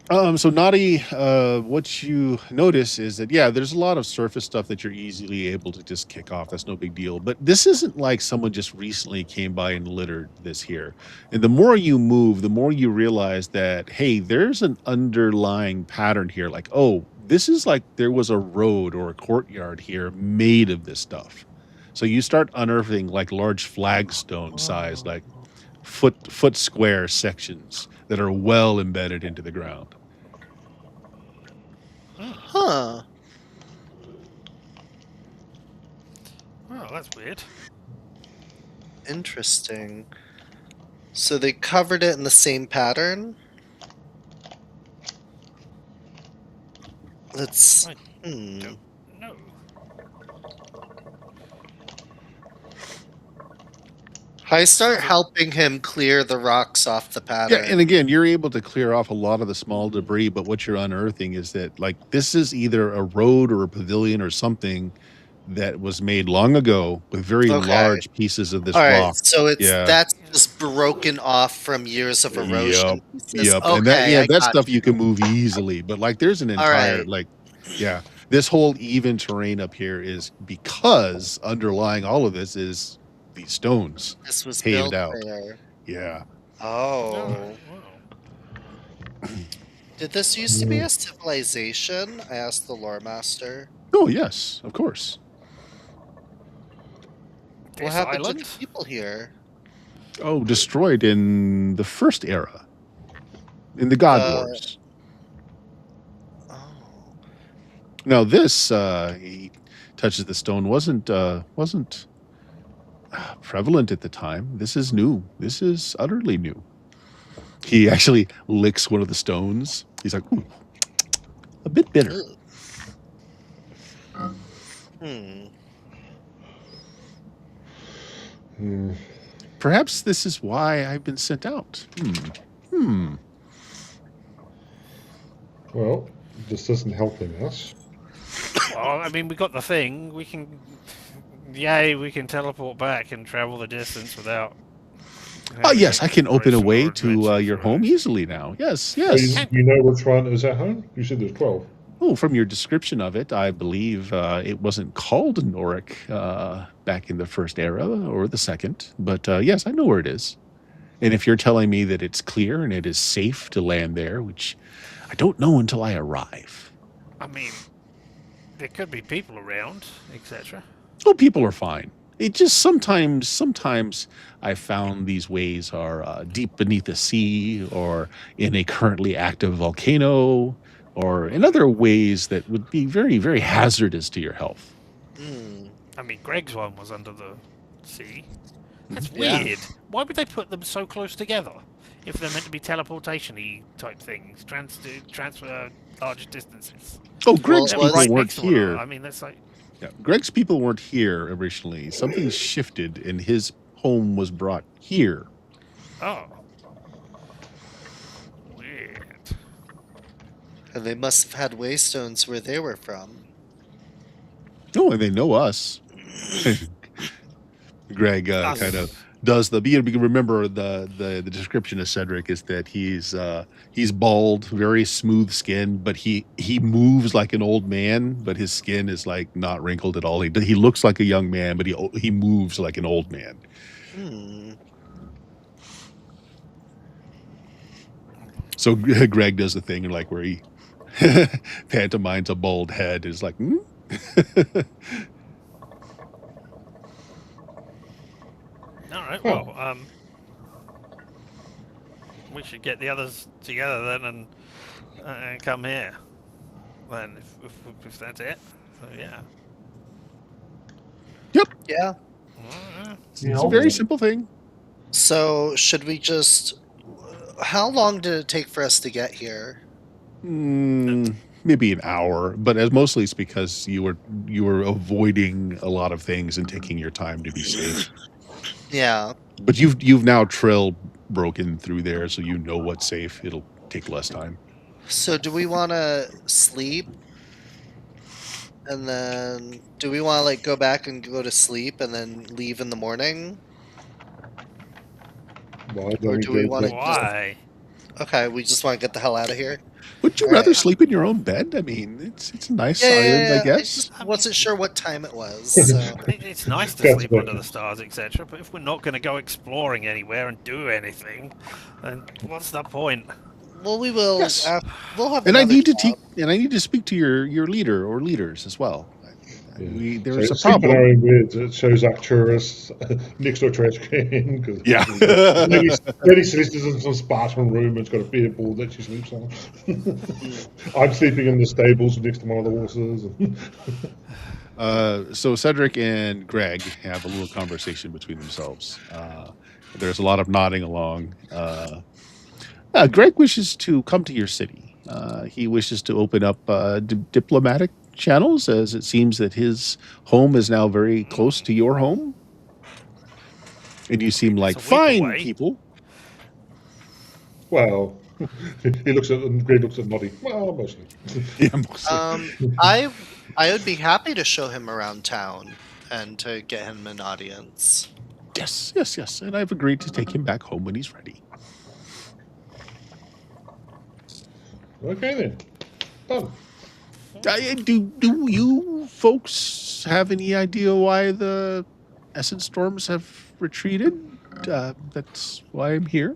So Naughty, what you notice is that, yeah, there's a lot of surface stuff that you're easily able to just kick off. That's no big deal. But this isn't like someone just recently came by and littered this here. And the more you move, the more you realize that, hey, there's an underlying pattern here. Like, oh, this is like there was a road or a courtyard here made of this stuff. So you start unearthing like large flagstone size, like foot square sections that are well embedded into the ground. Huh. Oh, that's weird. Interesting. So they covered it in the same pattern? Let's... No. I start helping him clear the rocks off the pattern. Yeah, and again, you're able to clear off a lot of the small debris, but what you're unearthing is that, like, this is either a road or a pavilion or something that was made long ago with very large pieces of this All right, rock. so that's just broken off from years of erosion. Yep. Okay, And that stuff you can move easily, but like there's an entire this whole even terrain up here is because underlying all of this is these stones. This was paved built out. there. Yeah. Oh. Did this used to be a civilization? I asked the lore master. Oh yes, of course. What happened to the people here? Oh, destroyed in the first era. In the God Wars. Now this he touches the stone wasn't prevalent at the time. This is new. This is utterly new. He actually licks one of the stones. He's like, ooh, a bit bitter. Perhaps this is why I've been sent out. Well, this isn't helping us. Well, I mean, we got the thing. We can teleport back and travel the distance without. Oh yes, I can open a way to your home easily now. Yes. You know which one is at home? You said there's 12. Oh, from your description of it, I believe it wasn't called Noric back in the first era or the second. But yes, I know where it is. And if you're telling me that it's clear and it is safe to land there, which I don't know until I arrive. I mean, there could be people around, etc. Oh, people are fine. It just sometimes I found these ways are deep beneath the sea or in a currently active volcano or in other ways that would be very, very hazardous to your health. Hmm. I mean, Greg's one was under the sea. That's Yeah. weird. Why would they put them so close together? If they're meant to be teleportation-y type things, transfer large distances. Oh, Greg's Well, it was- people weren't next to one another. here. I mean, that's like, Yeah, Greg's people weren't here originally. Something shifted and his home was brought here. oh, weird. And they must have had waystones where they were from. Oh, and they know us. Greg Us. kind of does the. You can remember the description of Cedric is that he's bald, very smooth skin, but he moves like an old man, but his skin is like not wrinkled at all. He looks like a young man, but he moves like an old man. Hmm. So Greg does the thing like where he pantomimes a bald head. Is like, hmm? All right. Well, we should get the others together then and come here. Then, if that's it. So yeah. Yep, Yeah. it's a very simple thing. So should we just? How long did it take for us to get here? Maybe an hour, but as mostly it's because you were avoiding a lot of things and taking your time to be safe. Yeah. But you've now trail broken through there, so you know what's safe. It'll take less time. So do we want to sleep? And then do we want to like go back and go to sleep and then leave in the morning? Why don't Or we do we go wanna- to- Why? Okay, we just want to get the hell out of here. Would you All rather right. sleep in your own bed? I mean, it's a nice island, I I guess. just wasn't sure what time it was. So. It's nice to That's sleep better. under the stars, etc. But if we're not going to go exploring anywhere and do anything, then what's the point? Well, we will. Yes. We'll have. And I another need to job. and I need to speak to your leader or leaders as well. Yeah. There's So a sleep in our problem. own beds. It shows Arcturus next to a trash can. 'Cause Yeah. Lady Celestia's in some Spartan room and it's got a beer ball that she sleeps on. I'm sleeping in the stables next to one of the horses. So Cedric and Greg have a little conversation between themselves. There's a lot of nodding along. Greg wishes to come to your city. He wishes to open up diplomatic channels, as it seems that his home is now very close to your home. And you seem like It's a week fine away. people. Well, Greg looks at Noddy. Well, mostly. Yeah, mostly. I would be happy to show him around town and to get him an audience. Yes. And I've agreed to take him back home when he's ready. Okay then. Done. Do you folks have any idea why the Essence Storms have retreated? That's why I'm here.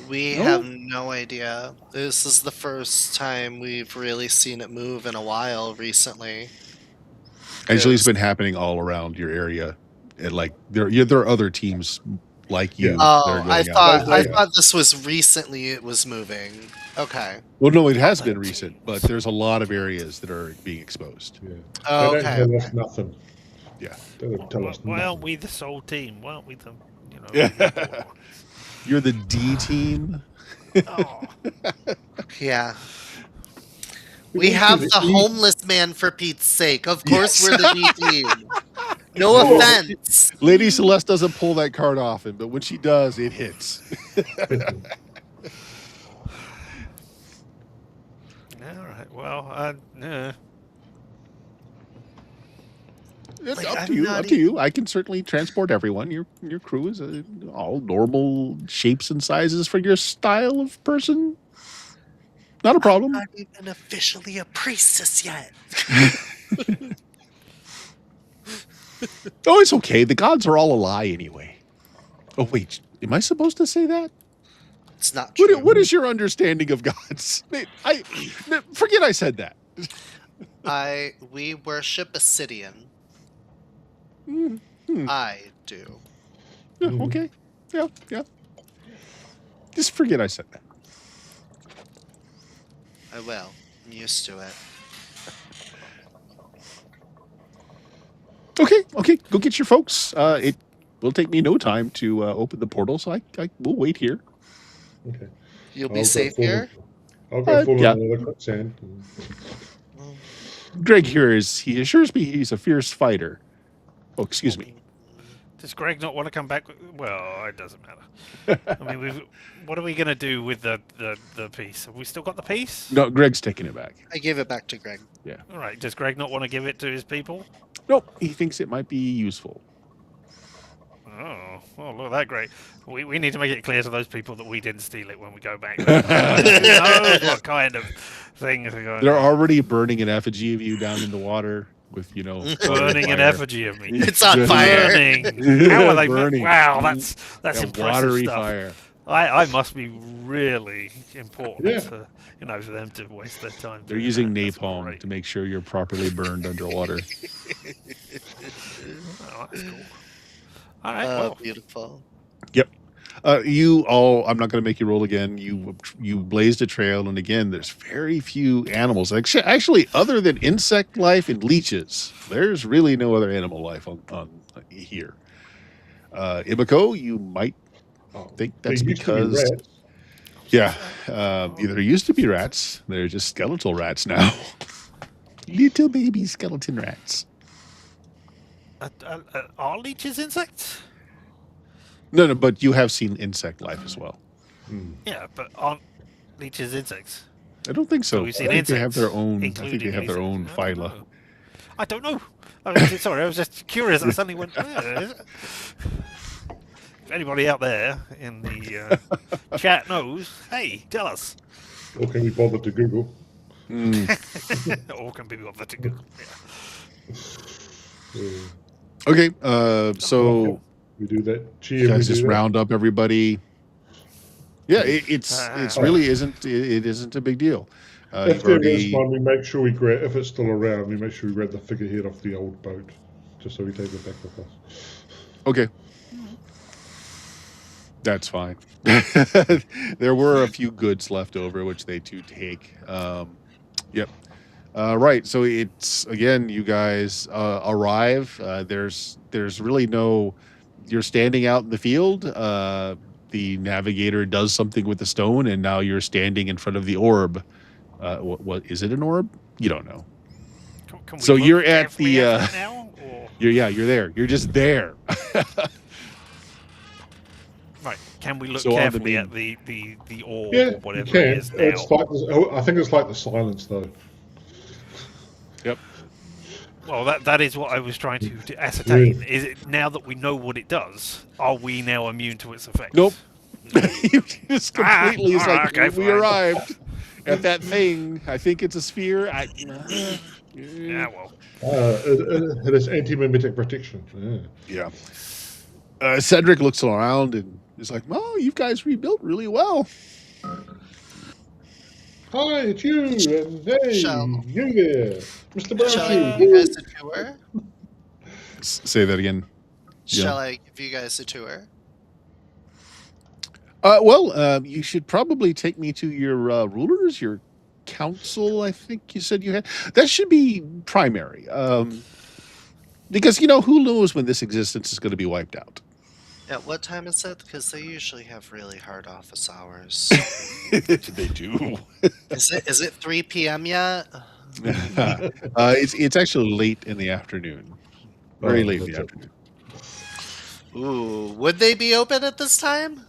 We No? have no idea. This is the first time we've really seen it move in a while recently. Actually, it's Yes. been happening all around your area. And like there are other teams like you. Yeah. that are Oh, going I out. thought I Yeah. thought this was recently it was moving. Okay. Well, no, it has been recent, but there's a lot of areas that are being exposed. Yeah. Oh, They don't okay. tell us nothing. Yeah. They don't tell us Why nothing. aren't we the sole team? Why aren't we the, Yeah. You're the D team. Oh, Yeah. We We went have to the the E- homeless man for Pete's sake. Of course Yes. we're the D team. No Oh. offense. Lady Celeste doesn't pull that card often, but when she does, it hits. all right. Well, It's Like, up I'm to you. not Up to you. I can certainly transport everyone. Your crew is all normal shapes and sizes for your style of person. Not a I'm problem. not even officially a priestess yet. Oh, it's okay. The gods are all a lie anyway. Oh, wait. Am I supposed to say that? It's not true. What is your understanding of gods? Forget I said that. We worship Obsidian. Hmm. I do. Yeah, okay. Yeah. Just forget I said that. I will. I'm used to it. Okay. Go get your folks. It will take me no time to open the portal, so I will wait here. Okay. You'll be I'll go safe full- here? I'll go full yeah. on another quicksand. Greg here he assures me he's a fierce fighter. Oh, excuse me. Does Greg not want to come back? Well, it doesn't matter. I mean, what are we going to do with the piece? Have we still got the piece? No, Greg's taking it back. I gave it back to Greg. Yeah. All right. Does Greg not want to give it to his people? Nope. He thinks it might be useful. Oh, look at that, great. We need to make it clear to those people that we didn't steal it when we go back. Who knows what kind of things are going They're on. already burning an effigy of you down in the water with, Burning an effigy of me. It's on fire. Burning. How are they Burning. Wow, that's A impressive watery stuff. fire. I must be really important Yeah. for them to waste their time. They're doing using that. That's napalm great. to make sure you're properly burned underwater. Oh, that's cool. All right. Oh, Well, beautiful. Yep. You all, I'm not going to make you roll again. You blazed a trail, and again, there's very few animals. Actually, other than insect life and leeches, there's really no other animal life on here. Ibiko, you might think that's There used to be because rats. yeah, there used to be rats. They're just skeletal rats now. Little baby skeleton rats. are leeches insects? No, but you have seen insect life as well. Yeah, but aren't leeches insects? I don't think so. We've seen I think they have their insects, own. I think they including have their own insects. I don't phyla. know. I don't know. I mean, sorry, I was just curious. I suddenly went. If anybody out there in the chat knows, hey, tell us. Or can we bother to Google? Or can people bothered to Google? Yeah. Okay, so We do that. you guys just round up everybody. Yeah, it's really isn't a big deal. If there is one, we make sure we grab. If it's still around, we make sure we grab the figurehead off the old boat, just so we take it back with us. Okay, that's fine. There were a few goods left over, which they do take. Yep. Right. So it's again, you guys arrive. There's really no. You're standing out in the field. The navigator does something with the stone, and now you're standing in front of the orb. What is it? An orb? You don't know. Can we So look you're at carefully the. at it now, or? You're there. You're just there. Right. Can we look So on the carefully main- at the orb Yeah, or you whatever can. it is now? It's like I think it's like the silence though. Yep. Well, that is what I was trying to ascertain. Is it now that we know what it does? Are we now immune to its effects? Nope. You just completely is like okay, we fine. arrived at that thing. I think it's a sphere. Yeah, well. It is anti-mimetic protection. Yeah. Yeah. Cedric looks around and is like, "Oh, you guys rebuilt really well." Hi, it's you, and hey, Shall- you there, Mr. Shall I Brown. give you guys a tour? Say that again. Yeah. Shall I give you guys a tour? Well, you should probably take me to your rulers, your council. I think you said you had. That should be primary, because who knows when this existence is going to be wiped out. At what time is it? Because they usually have really hard office hours. They do. Is it 3 p.m. yet? It's actually late in the afternoon. Very late in the that's afternoon. Ooh, would they be open at this time?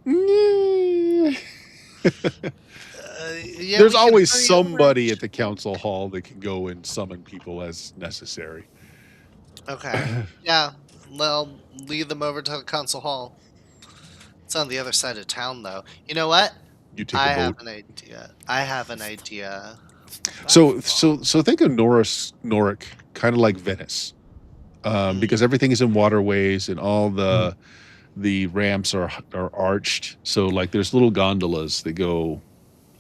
Yeah, Yeah, there's we can always hurry somebody over. at the council hall that can go and summon people as necessary. Okay. Yeah. Well, lead them over to the council hall. It's on the other side of town, though. You know what? You take I a have boat. an idea. I have an idea. It's not that So far. so think of Noric, kind of like Venice, because everything is in waterways and all the ramps are arched. So like there's little gondolas that go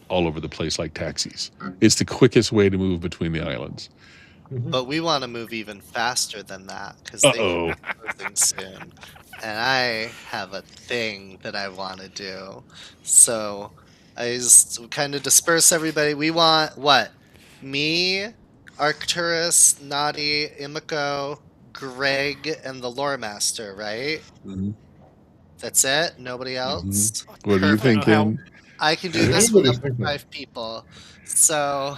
all over the place like taxis. It's the quickest way to move between the islands. But we want to move even faster than that because they could Uh-oh. be closing soon. And I have a thing that I want to do. So I just kind of disperse everybody. We want what? Me, Arcturus, Naughty, Imiko, Greg, and the Lore Master, right? Mhm, That's it? Nobody mhm. else? What do you I don't think, know how. Ken? I can do Yeah, this with everybody's up to thinking. 5 people. So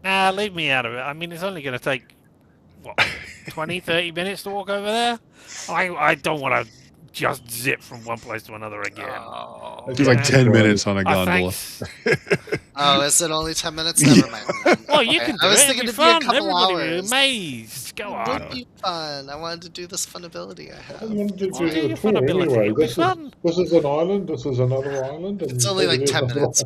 Nah, leave me out of it. I mean, it's only going to take, what, 20, 30 minutes to walk over there? I don't want to just zip from one place to another again. oh, It's like Yeah. 10 minutes on a Oh, gondola. thanks. oh, is it only 10 minutes? Never mind then. Well, you Okay, can do I was it. thinking It'd be it'd be a fun. couple Everybody would be hours. amazed. Go It on. would be fun. I wanted to do this fun ability I I have. wanted to Well, do do a your fun tour ability. anyway. It'll be This fun. is an island. This is another island, and It's only like over 10 there's another minutes.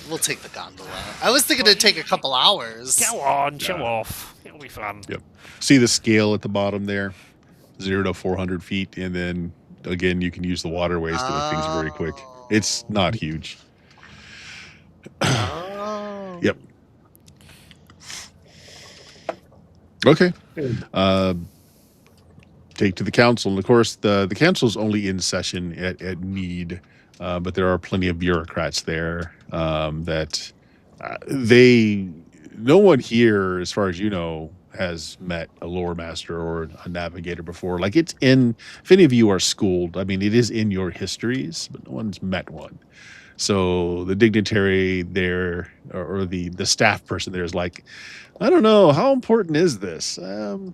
We'll take the gondola. I was thinking it'd take a couple hours. Go on, show Yeah. off. It'll be fun. Yep. See the scale at the bottom there? 0 to 400 feet. And then again, you can use the waterways to make things very quick. It's not huge. Oh. Yep. Okay. Yeah. Take to the council. And of course, the council's only in session at need, but there are plenty of bureaucrats there that no one here, as far as you know, has met a lore master or a navigator before. Like if any of you are schooled, I mean, it is in your histories, but no one's met one. So the dignitary there or the staff person there is like, I don't know, how important is this? And,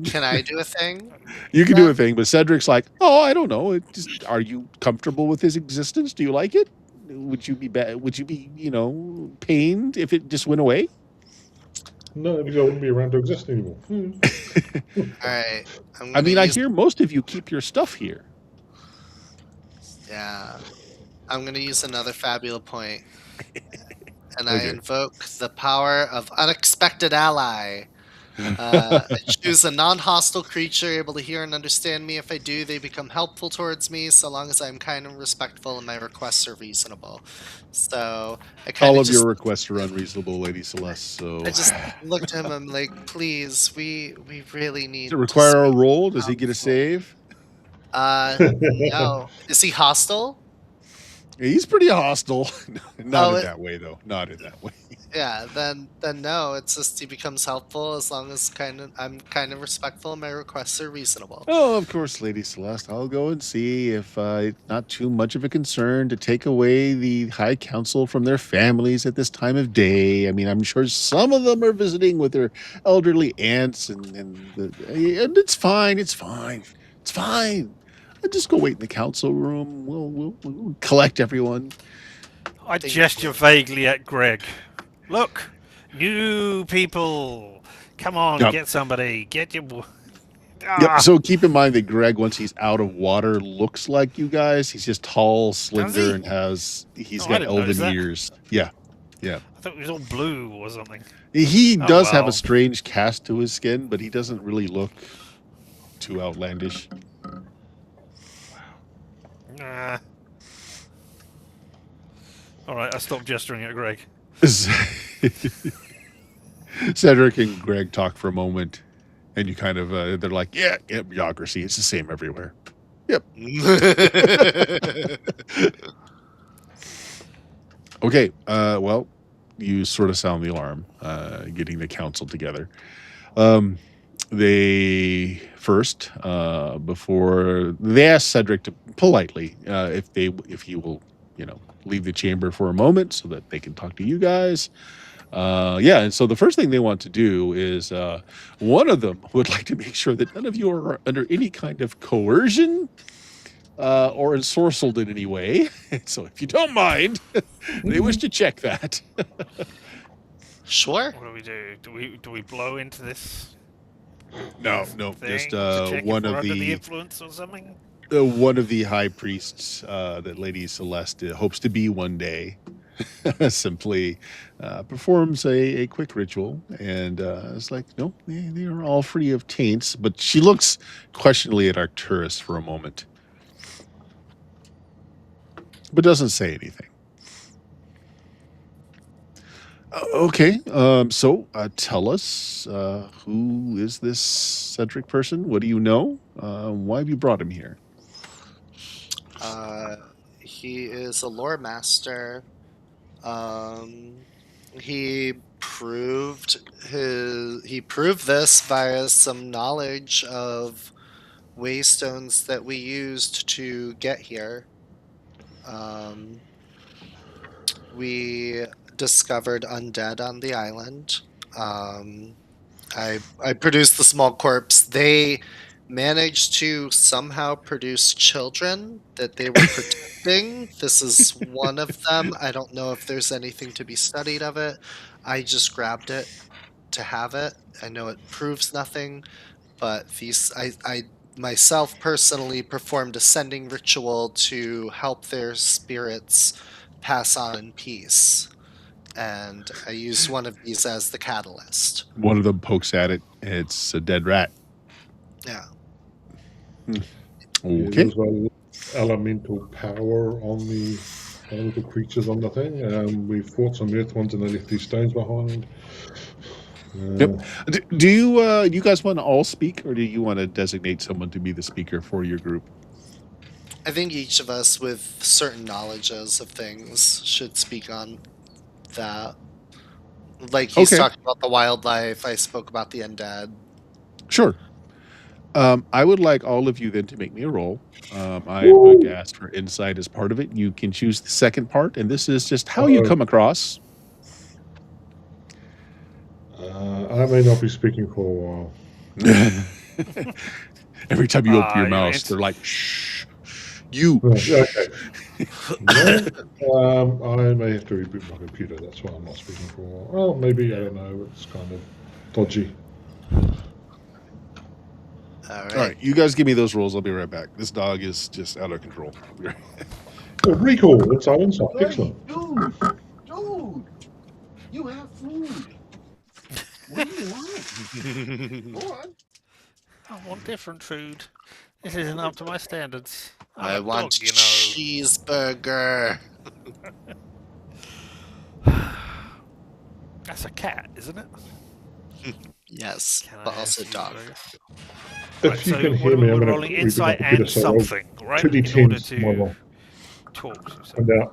can I do a thing? You can do a thing, but Cedric's like, oh, I don't know. Are you comfortable with his existence? Do you like it? Would you be pained if it just went away? No, because I wouldn't be around to exist anymore. All right. I mean, I hear most of you keep your stuff here. Yeah. I'm going to use another Fabula point. And I Okay. invoke the power of Unexpected Ally. I choose a non-hostile creature able to hear and understand me. If I do, they become helpful towards me, so long as I'm kind and respectful and my requests are reasonable. So I kind All of of just, your requests are unreasonable, Lady Celeste. So I just looked at him. I'm like, please, we really need. does it require a speak roll? Does he get a counsel." save? No. Is he hostile? He's pretty hostile. Not Oh, in that way, though. Not in that way. Yeah, then no. It's just he becomes helpful as long as I'm kind of respectful and my requests are reasonable. Oh, of course, Lady Celeste. I'll go and see if it's not too much of a concern to take away the High Council from their families at this time of day. I mean, I'm sure some of them are visiting with their elderly aunts, and it's fine. It's fine. It's fine. I'll just go wait in the council room. We'll collect everyone. I Thank gesture you. vaguely at Greg. Look, new people. Come on, Yep. get somebody. Get your. Yep. So keep in mind that Greg, once he's out of water, looks like you guys. He's just tall, slender, and he's I got didn't notice elven that. ears. Yeah. I thought it was all blue or something. He Oh, does have well. a strange cast to his skin, but he doesn't really look too outlandish. Nah. All right, I stopped gesturing at Greg. Cedric and Greg talk for a moment, and you kind of they're like, yeah, bureaucracy. It's the same everywhere. Yep. Okay. Well, you sort of sound the alarm, getting the council together. They first, before they asked Cedric to politely, if he will, leave the chamber for a moment so that they can talk to you guys. And so the first thing they want to do is one of them would like to make sure that none of you are under any kind of coercion or ensorcelled in any way. So if you don't mind, they wish to check that. Sure. What do we do? Do we blow into this No, thing just to check one if we're of under the the influence or something? one of the high priests that Lady Celeste hopes to be one day simply performs a quick ritual, and it's like, no, they are all free of taints. But she looks questioningly at Arcturus for a moment, but doesn't say anything. Okay, so tell us, who is this Cedric person? What do you know? Why have you brought him here? He is a lore master. He proved this via some knowledge of waystones that we used to get here. We discovered undead on the island. I produced the small corpse. They managed to somehow produce children that they were protecting. This is one of them. I don't know if there's anything to be studied of it. I just grabbed it to have it. I know it proves nothing, but I myself personally performed a sending ritual to help their spirits pass on in peace. And I used one of these as the catalyst. One of them pokes at it. It's a dead rat. Yeah. Okay. There's elemental power on the elemental creatures on the thing. We fought some earth ones and they left these stones behind. Yep. Do you guys want to all speak, or do you want to designate someone to be the speaker for your group? I think each of us with certain knowledges of things should speak on that. Like he's talking about the wildlife, I spoke about the undead. Sure. I would like all of you then to make me a roll. I'm going to ask for insight as part of it. You can choose the second part, and this is just how you come across. I may not be speaking for a while. Every time you open your mouth, they're like, shh, you. Okay. I may have to reboot my computer. That's why I'm not speaking for a while. Well, maybe, I don't know. It's kind of dodgy. All right, you guys give me those rolls. I'll be right back. This dog is just out of control. Oh, recall. That's our insight. Excellent. Dude, you have food. What do you want? Go on. I want different food. This isn't up to my standards. I want dog, cheeseburger. That's a cat, isn't it? Yes, but also dog. If you can hear me, I'm going to rolling insight and something, right? 2d10 In order to talk to something.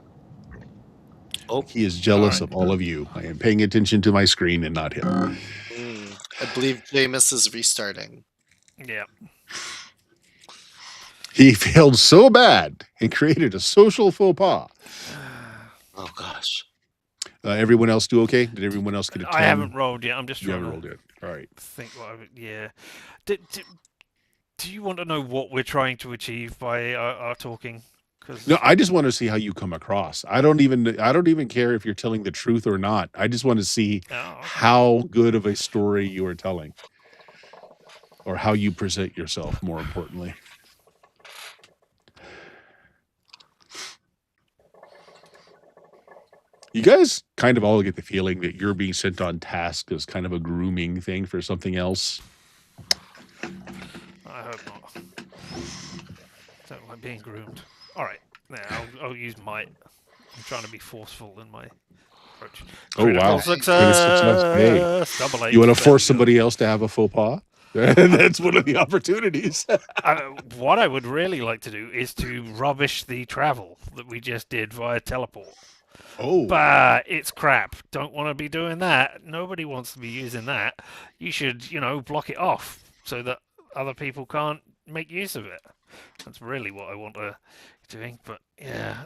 Oh, he is jealous of all of you. I am paying attention to my screen and not him. I believe Jameis is restarting. Yeah. He failed so bad and created a social faux pas. Oh gosh. Everyone else do okay? Did everyone else get a 10? I haven't rolled yet. I'm just You trying haven't to rolled yet. All right. think what yeah. Do you want to know what we're trying to achieve by our talking? No, I just want to see how you come across. I don't even care if you're telling the truth or not. I just want to see how good of a story you are telling, or how you present yourself, more importantly. You guys kind of all get the feeling that you're being sent on task as kind of a grooming thing for something else. I hope not. Don't like being groomed. All right, now I'll use might. I'm trying to be forceful in my approach. Oh wow! Success. Double 8. You want to force somebody else to have a faux pas? That's one of the opportunities. What I would really like to do is to rubbish the travel that we just did via teleport. Oh. But it's crap. Don't want to be doing that. Nobody wants to be using that. You should, block it off so that other people can't make use of it. That's really what I want to be doing. But yeah.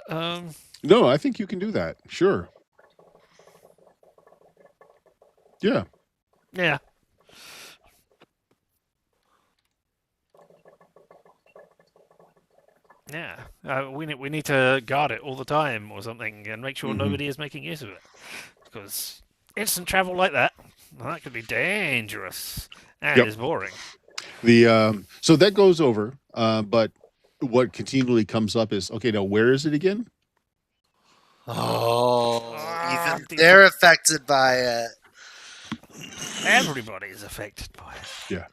No, I think you can do that. Sure. Yeah. Yeah. Yeah, we need to guard it all the time or something, and make sure nobody is making use of it. Because instant travel like that could be dangerous and is boring. So that goes over, but what continually comes up is, okay, now where is it again? Oh, Ah, even they're affected by it. Everybody's affected by it. Yeah.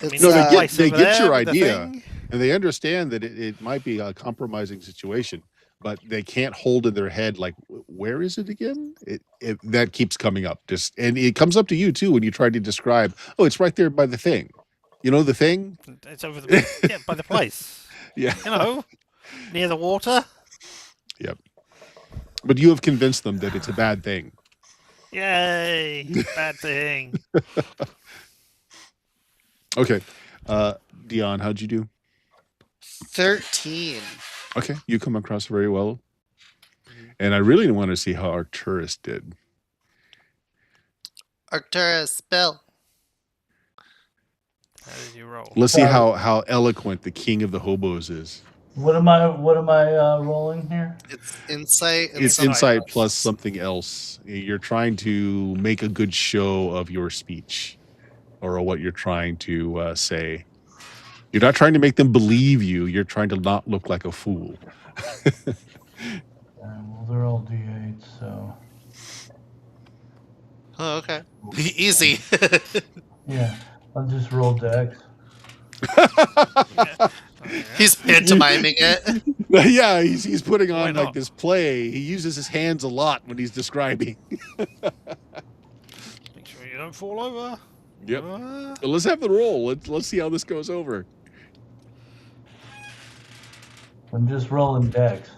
I mean, It's, No, that they place get over there your with the idea, thing. and they understand that it might be a compromising situation, but they can't hold in their head like, where is it again? It that keeps coming up, just and it comes up to you too when you try to describe. Oh, it's right there by the thing. You know the thing? It's over the by the place. Yeah. You know, near the water. Yep. But you have convinced them that it's a bad thing. Yay! Bad thing. Okay. Dion, how'd you do? 13. Okay, you come across very well. And I really want to see how Arcturus did. Arcturus, Bill. How did you roll? Let's see how eloquent the king of the hobos is. What am I rolling here? It's insight. And It's something insight else. plus something else. You're trying to make a good show of your speech or what you're trying to say. You're not trying to make them believe you. You're trying to not look like a fool. Well, they're all D8s, so Oh, okay. Easy. yeah. I'll just roll Dex. He's pantomiming it. Yeah, he's putting Why on like not? this play. He uses his hands a lot when he's describing. Make sure you don't fall over. Yep. So let's have the roll. Let's see how this goes over. I'm just rolling Dex.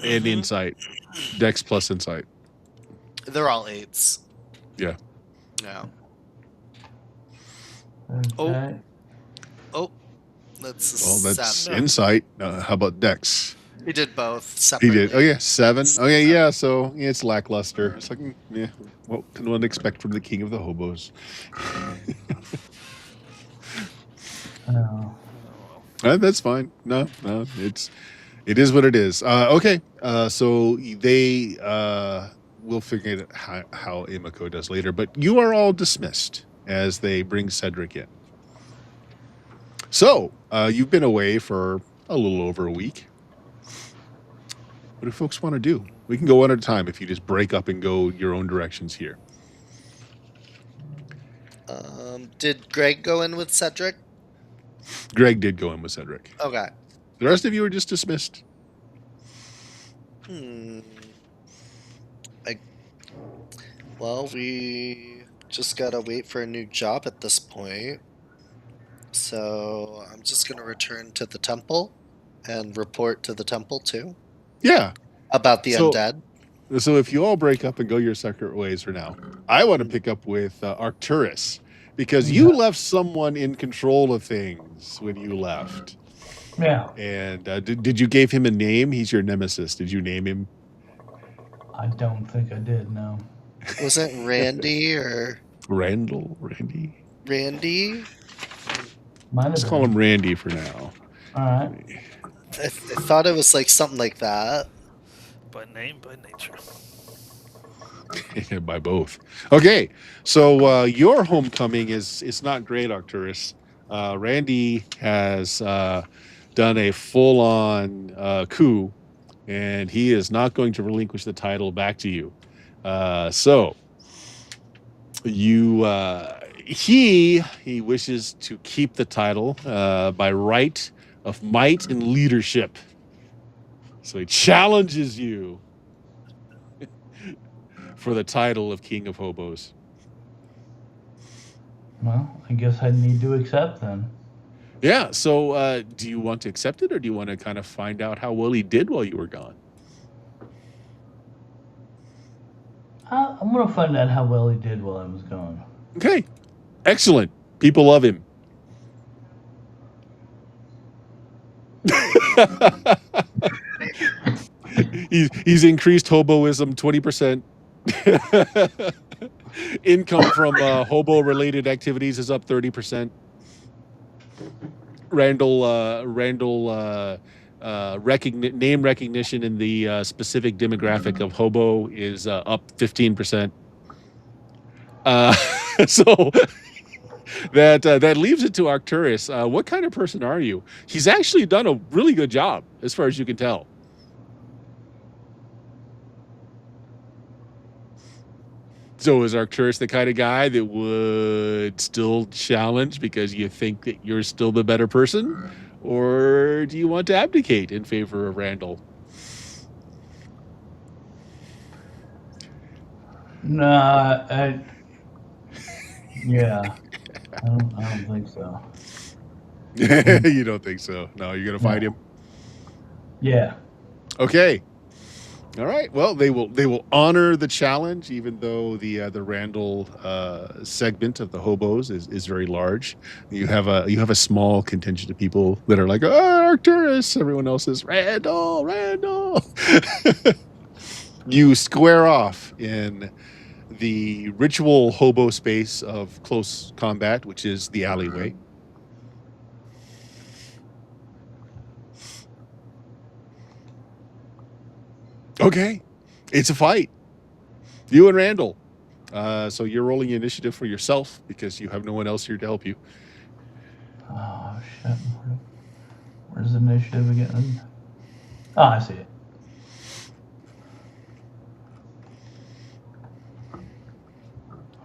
And insight. Dex plus insight. They're all 8s. Yeah. No. Okay. Oh. That's a Well, that's 7. insight. How about Dex? He did both He separately. did. Oh yeah, 7. Okay, yeah. So yeah, it's lackluster. It's like, yeah. What can one expect from the king of the hobos? Oh. That's fine. No, it is what it is. Okay. So they we'll figure it out how Imako does later. But you are all dismissed as they bring Cedric in. So you've been away for a little over a week. What do folks want to do? We can go one at a time if you just break up and go your own directions here. Did Greg go in with Cedric? Greg did go in with Cedric. Okay. The rest of you are just dismissed. Well, we just gotta wait for a new job at this point. So I'm just gonna return to the temple and report to the temple too Yeah. about the So- undead. So if you all break up and go your separate ways for now, I want to pick up with Arcturus because you left someone in control of things when you left. Yeah. And did you give him a name? He's your nemesis. Did you name him? I don't think I did, no. Was it Randy or Randy? Randy? Might have Let's been. call him Randy for now. Alright. I thought it was like something like that. By name, by nature. By both. Okay, so your homecoming is not great, Arcturus. Randy has done a full-on coup, and he is not going to relinquish the title back to you. So you he wishes to keep the title by right of might and leadership. So he challenges you for the title of King of Hobos. Well, I guess I need to accept then. Yeah, so do you want to accept it, or do you want to kind of find out how well he did while you were gone? I'm going to find out how well he did while I was gone. Okay, excellent. People love him. He's increased hoboism 20%. Income from hobo-related activities is up 30%. Randall name recognition in the specific demographic of hobo is up 15%. So that leaves it to Arcturus. What kind of person are you? He's actually done a really good job, as far as you can tell. So is Arcturus the kind of guy that would still challenge because you think that you're still the better person? Or do you want to abdicate in favor of Randall? Nah, yeah, I don't think so. You don't think so? No, you're gonna fight him. Yeah. Okay. All right. Well, they will honor the challenge, even though the Randall segment of the hobos is very large. You have a small contingent of people that are like, oh, Arcturus. Everyone else is Randall, Randall. You square off in the ritual hobo space of close combat, which is the alleyway. Okay, it's a fight. You and Randall. So you're rolling initiative for yourself because you have no one else here to help you. Oh shit. Where's the initiative again? Oh, I see it.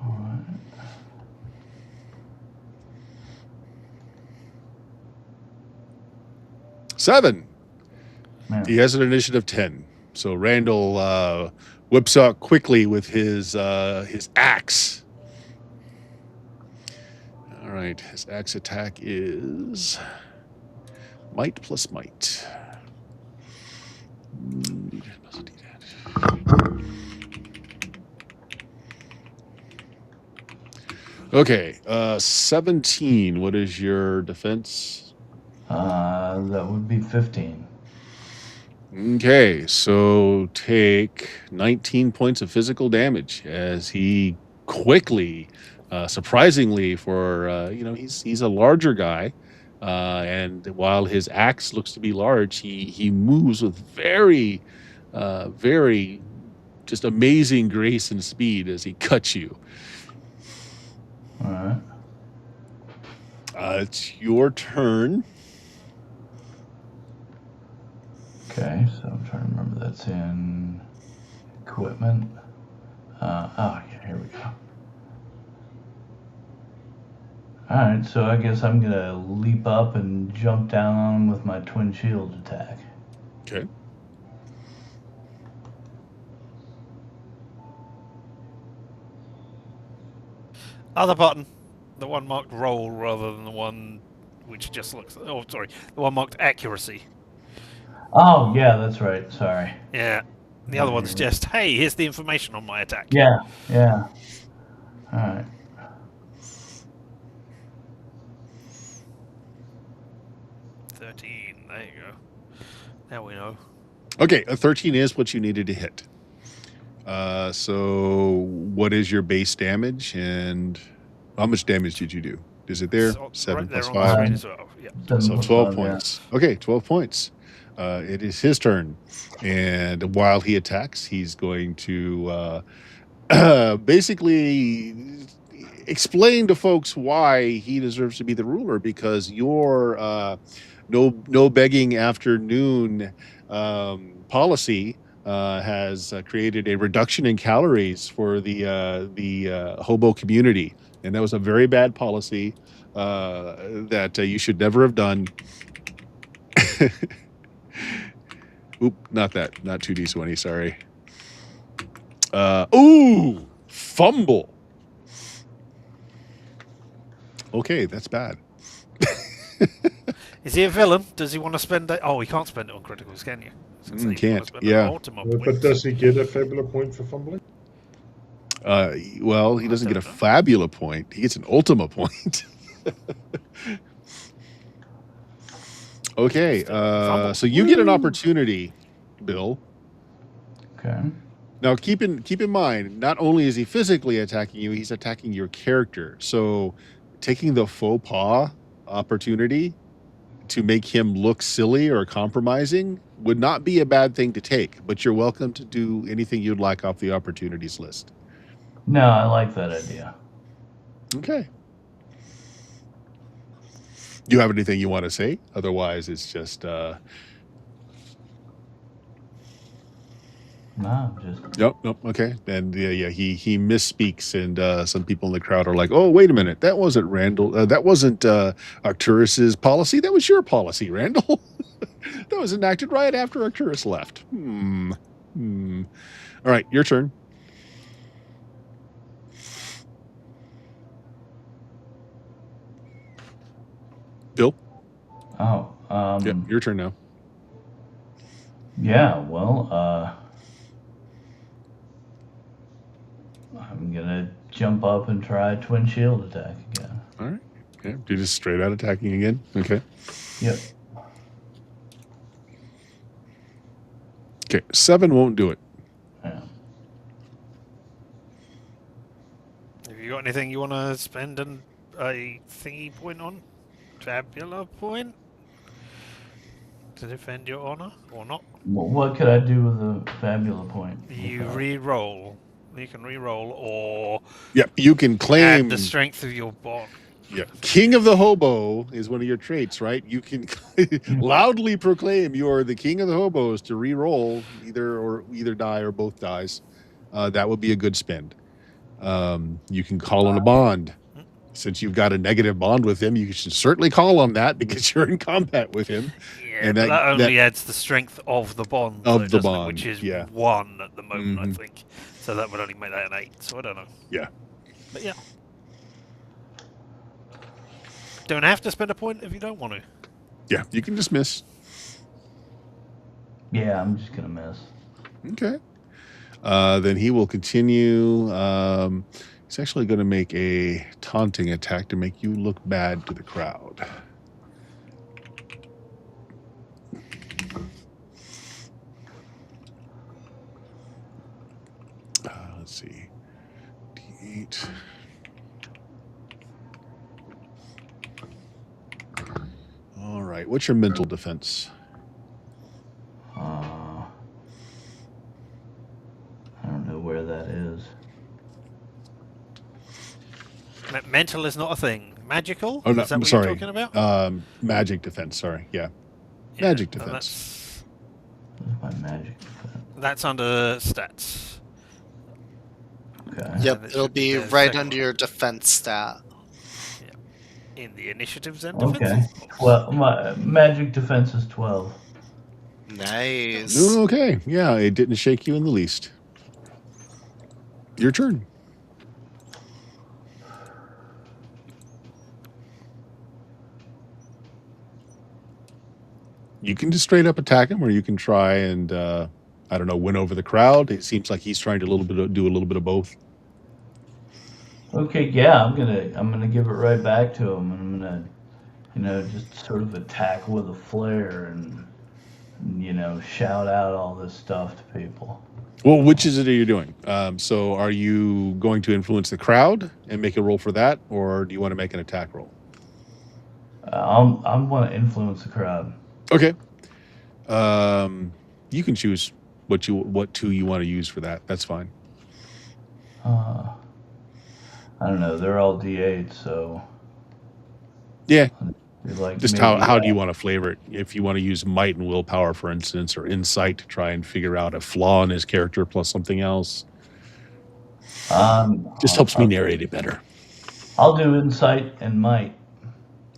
All right. Seven. Man. He has an initiative 10. So Randall whips out quickly with his axe. All right, his axe attack is might plus might. Okay, 17. What is your defense? That would be 15. Okay, so take 19 points of physical damage as he quickly, surprisingly for he's a larger guy, and while his axe looks to be large, he moves with very just amazing grace and speed as he cuts you. All right. It's your turn. Okay, so I'm trying to remember that's in equipment. Yeah, here we go. Alright, so I guess I'm gonna leap up and jump down on him with my twin shield attack. Okay. Other button. The one marked roll rather than the one which just looks... Oh, sorry. The one marked accuracy. Oh, yeah, that's right. Sorry. Yeah. The other one's just, hey, here's the information on my attack. Yeah. Alright. There you go. Now we know. Okay, a 13 is what you needed to hit. So what is your base damage and how much damage did you do? Is it there? So, 7 right there plus on 5. the screen as well. Yeah. So 12 points. Yeah. Okay, 12 points. It is his turn. And while he attacks, he's going to basically explain to folks why he deserves to be the ruler, because your no begging after noon policy has created a reduction in calories for the hobo community, and that was a very bad policy that you should never have done. Oop, not 2d20, sorry. Ooh, fumble. Okay, that's bad. Is he a villain? Does he want to spend it? Oh, he can't spend it on criticals, can you? You can't, yeah. But does he get a Fabula point for fumbling? Well, he doesn't get a Fabula point. He gets an Ultima point. Okay, so you get an opportunity, Bill. Okay. Now, keep in mind, not only is he physically attacking you, he's attacking your character. So taking the faux pas opportunity to make him look silly or compromising would not be a bad thing to take, but you're welcome to do anything you'd like off the opportunities list. No, I like that idea. Okay. Do you have anything you want to say? Otherwise, it's just No, just nope. Okay, and yeah, he misspeaks, and some people in the crowd are like, "Oh, wait a minute, that wasn't Randall. That wasn't Arcturus's policy. That was your policy, Randall. That was enacted right after Arcturus left." All right, your turn. Bill. oh, Yeah, your turn now. yeah. Well, I'm gonna jump up and try a twin shield attack again. All right. Yeah, you're just straight out attacking again. Okay. Yep. Okay, 7 won't do it. Yeah. Have you got anything you want to spend a thingy point on? Fabula point? To defend your honor, or not? What could I do with a Fabula point? You re-roll. You can re-roll, or Yeah, you can claim add the strength of your bond. Yeah, King of the Hobo is one of your traits, right? You can loudly proclaim you are the King of the Hobos to re-roll either die or both dies. That would be a good spend. You can call on a bond. Since you've got a negative bond with him, you should certainly call on that because you're in combat with him. Yeah, And but that only that- adds the strength of the bond, Of though, the doesn't it? bond, Which is yeah. 1 at the moment, I Mhm. think. So that would only make that an 8. So I don't know. Yeah. But yeah, don't have to spend a point if you don't want to. Yeah, you can dismiss. Yeah, I'm just gonna miss. Okay. Then he will continue. He's actually going to make a taunting attack to make you look bad to the crowd. Let's see. D8. All right. What's your mental defense? I don't know where that is. Mental is not a thing. Magical? Oh, no, Is that I'm what sorry. you're talking about? Magic defense. Sorry. Yeah. Yeah, magic and defense. Where's my magic defense? That's under stats. Okay. Yep, it it'll should be be the right second under one. your defense stat. In the initiatives and Okay. defenses? Well, my magic defense is 12. Nice. Okay. Yeah, it didn't shake you in the least. Your turn. You can just straight up attack him, or you can try and I don't know, win over the crowd. It seems like he's trying to do a little bit of both. Okay, yeah, I'm gonna give it right back to him, and I'm gonna, just sort of attack with a flare and shout out all this stuff to people. Well, which is it you're doing? So are you going to influence the crowd and make a roll for that, or do you want to make an attack roll? I'm want to influence the crowd. Okay. You can choose what two you want to use for that. That's fine. I don't know. They're all D8, so Yeah. like Just how do you want to flavor it? If you want to use might and willpower, for instance, or insight to try and figure out a flaw in his character plus something else. Just helps me narrate it better. I'll do insight and might.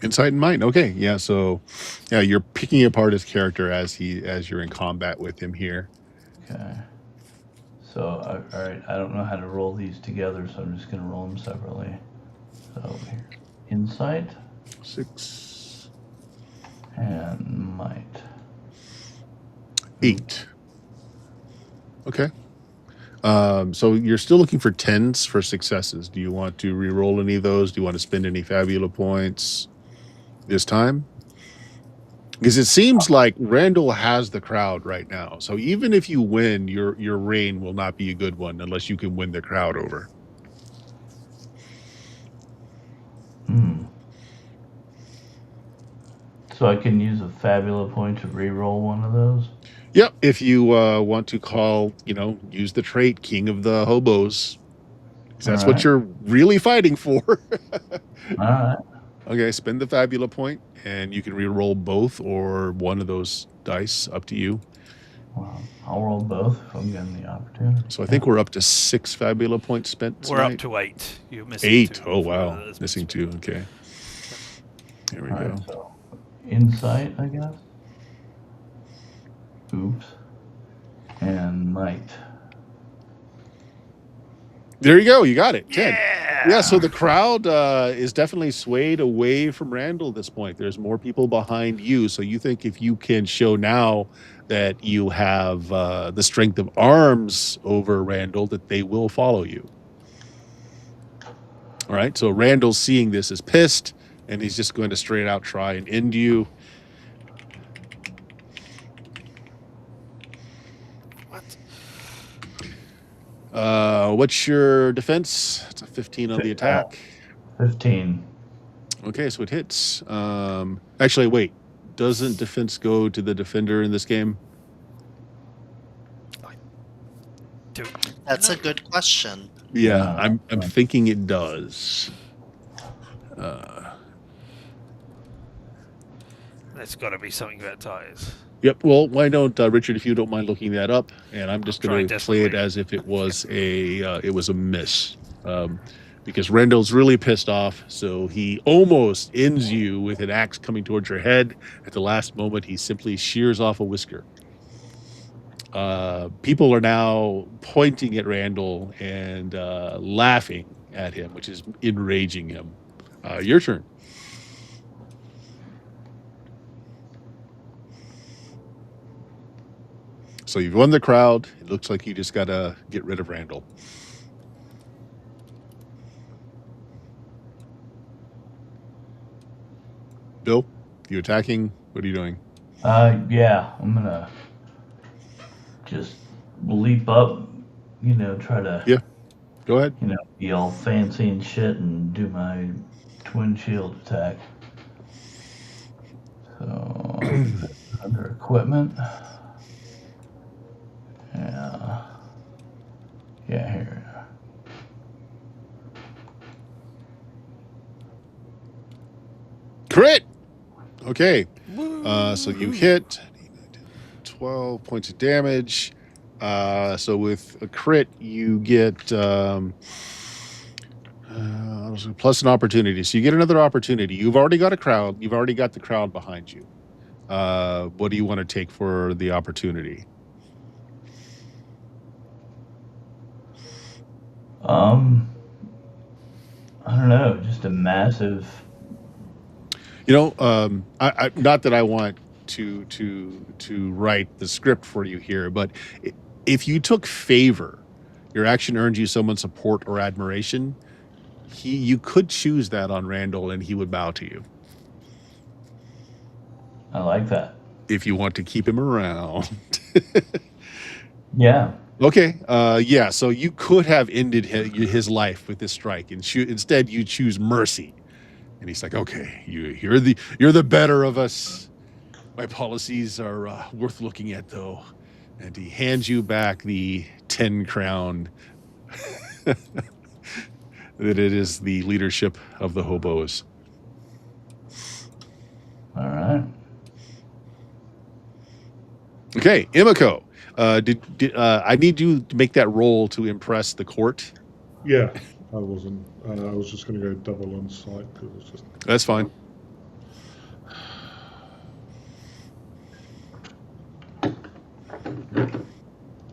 Insight and might. Okay. Yeah. So, yeah, you're picking apart his character as you're in combat with him here. Okay. So, all right. I don't know how to roll these together, so I'm just gonna roll them separately. So here, insight 6, and might. 8. Okay. So you're still looking for 10s for successes. Do you want to re-roll any of those? Do you want to spend any Fabula points this time? Because it seems like Randall has the crowd right now. So even if you win, your reign will not be a good one unless you can win the crowd over. So I can use a Fabula point to re-roll one of those? Yep. If you want to call, use the trait King of the Hobos. Because that's what you're really fighting for. All right. Okay, spend the Fabula point, and you can re-roll both or one of those dice. Up to you. Well, I'll roll both if I'm given the opportunity. So I think we're up to 6 Fabula points spent We're up tonight. to 8. You're missing 8. 2. Oh for wow, Elizabeth's missing 2. Okay. Here we All go. right, so insight, I guess. Oops. And might. There you go. You got it. 10. Yeah. Yeah, so the crowd is definitely swayed away from Randall at this point. There's more people behind you. So you think if you can show now that you have the strength of arms over Randall, that they will follow you. All right, so Randall's seeing this as pissed, and he's just going to straight out try and end you. What? What's your defense? It's a 15 on the attack. 15. Okay, so it hits. Actually, wait. Doesn't defense go to the defender in this game? That's a good question. Yeah, I'm thinking it does. There's got to be something about tires. Yep. Well, why don't Richard, if you don't mind looking that up, and I'm just going to play it desperately. as if it was a miss, because Randall's really pissed off, so he almost ends you with an axe coming towards your head. At the last moment, he simply shears off a whisker. People are now pointing at Randall and laughing at him, which is enraging him. Your turn. So you've won the crowd. It looks like you just got to get rid of Randall. Bill, you attacking? What are you doing? Yeah, I'm gonna just leap up, try to, Yeah, go ahead. be all fancy and shit and do my twin shield attack. So, under equipment. Yeah, here. Crit! Okay. So you hit 12 points of damage. So with a crit, you get plus an opportunity. So you get another opportunity. You've already got a crowd. You've already got the crowd behind you. What do you want to take for the opportunity? I don't know, just a massive. I not that I want to write the script for you here, but if you took favor, your action earns you someone's support or admiration. You could choose that on Randall, and he would bow to you. I like that. If you want to keep him around. Yeah. Okay. Yeah. So you could have ended his life with this strike, and instead you choose mercy. And he's like, "Okay, you're the better of us. My policies are worth looking at, though." And he hands you back the 10 crown. That it is the leadership of the hobos. All right. Okay, Imiko. I need you to make that roll to impress the court? Yeah, I wasn't. I was just going to go double on sight because it's just. That's fine.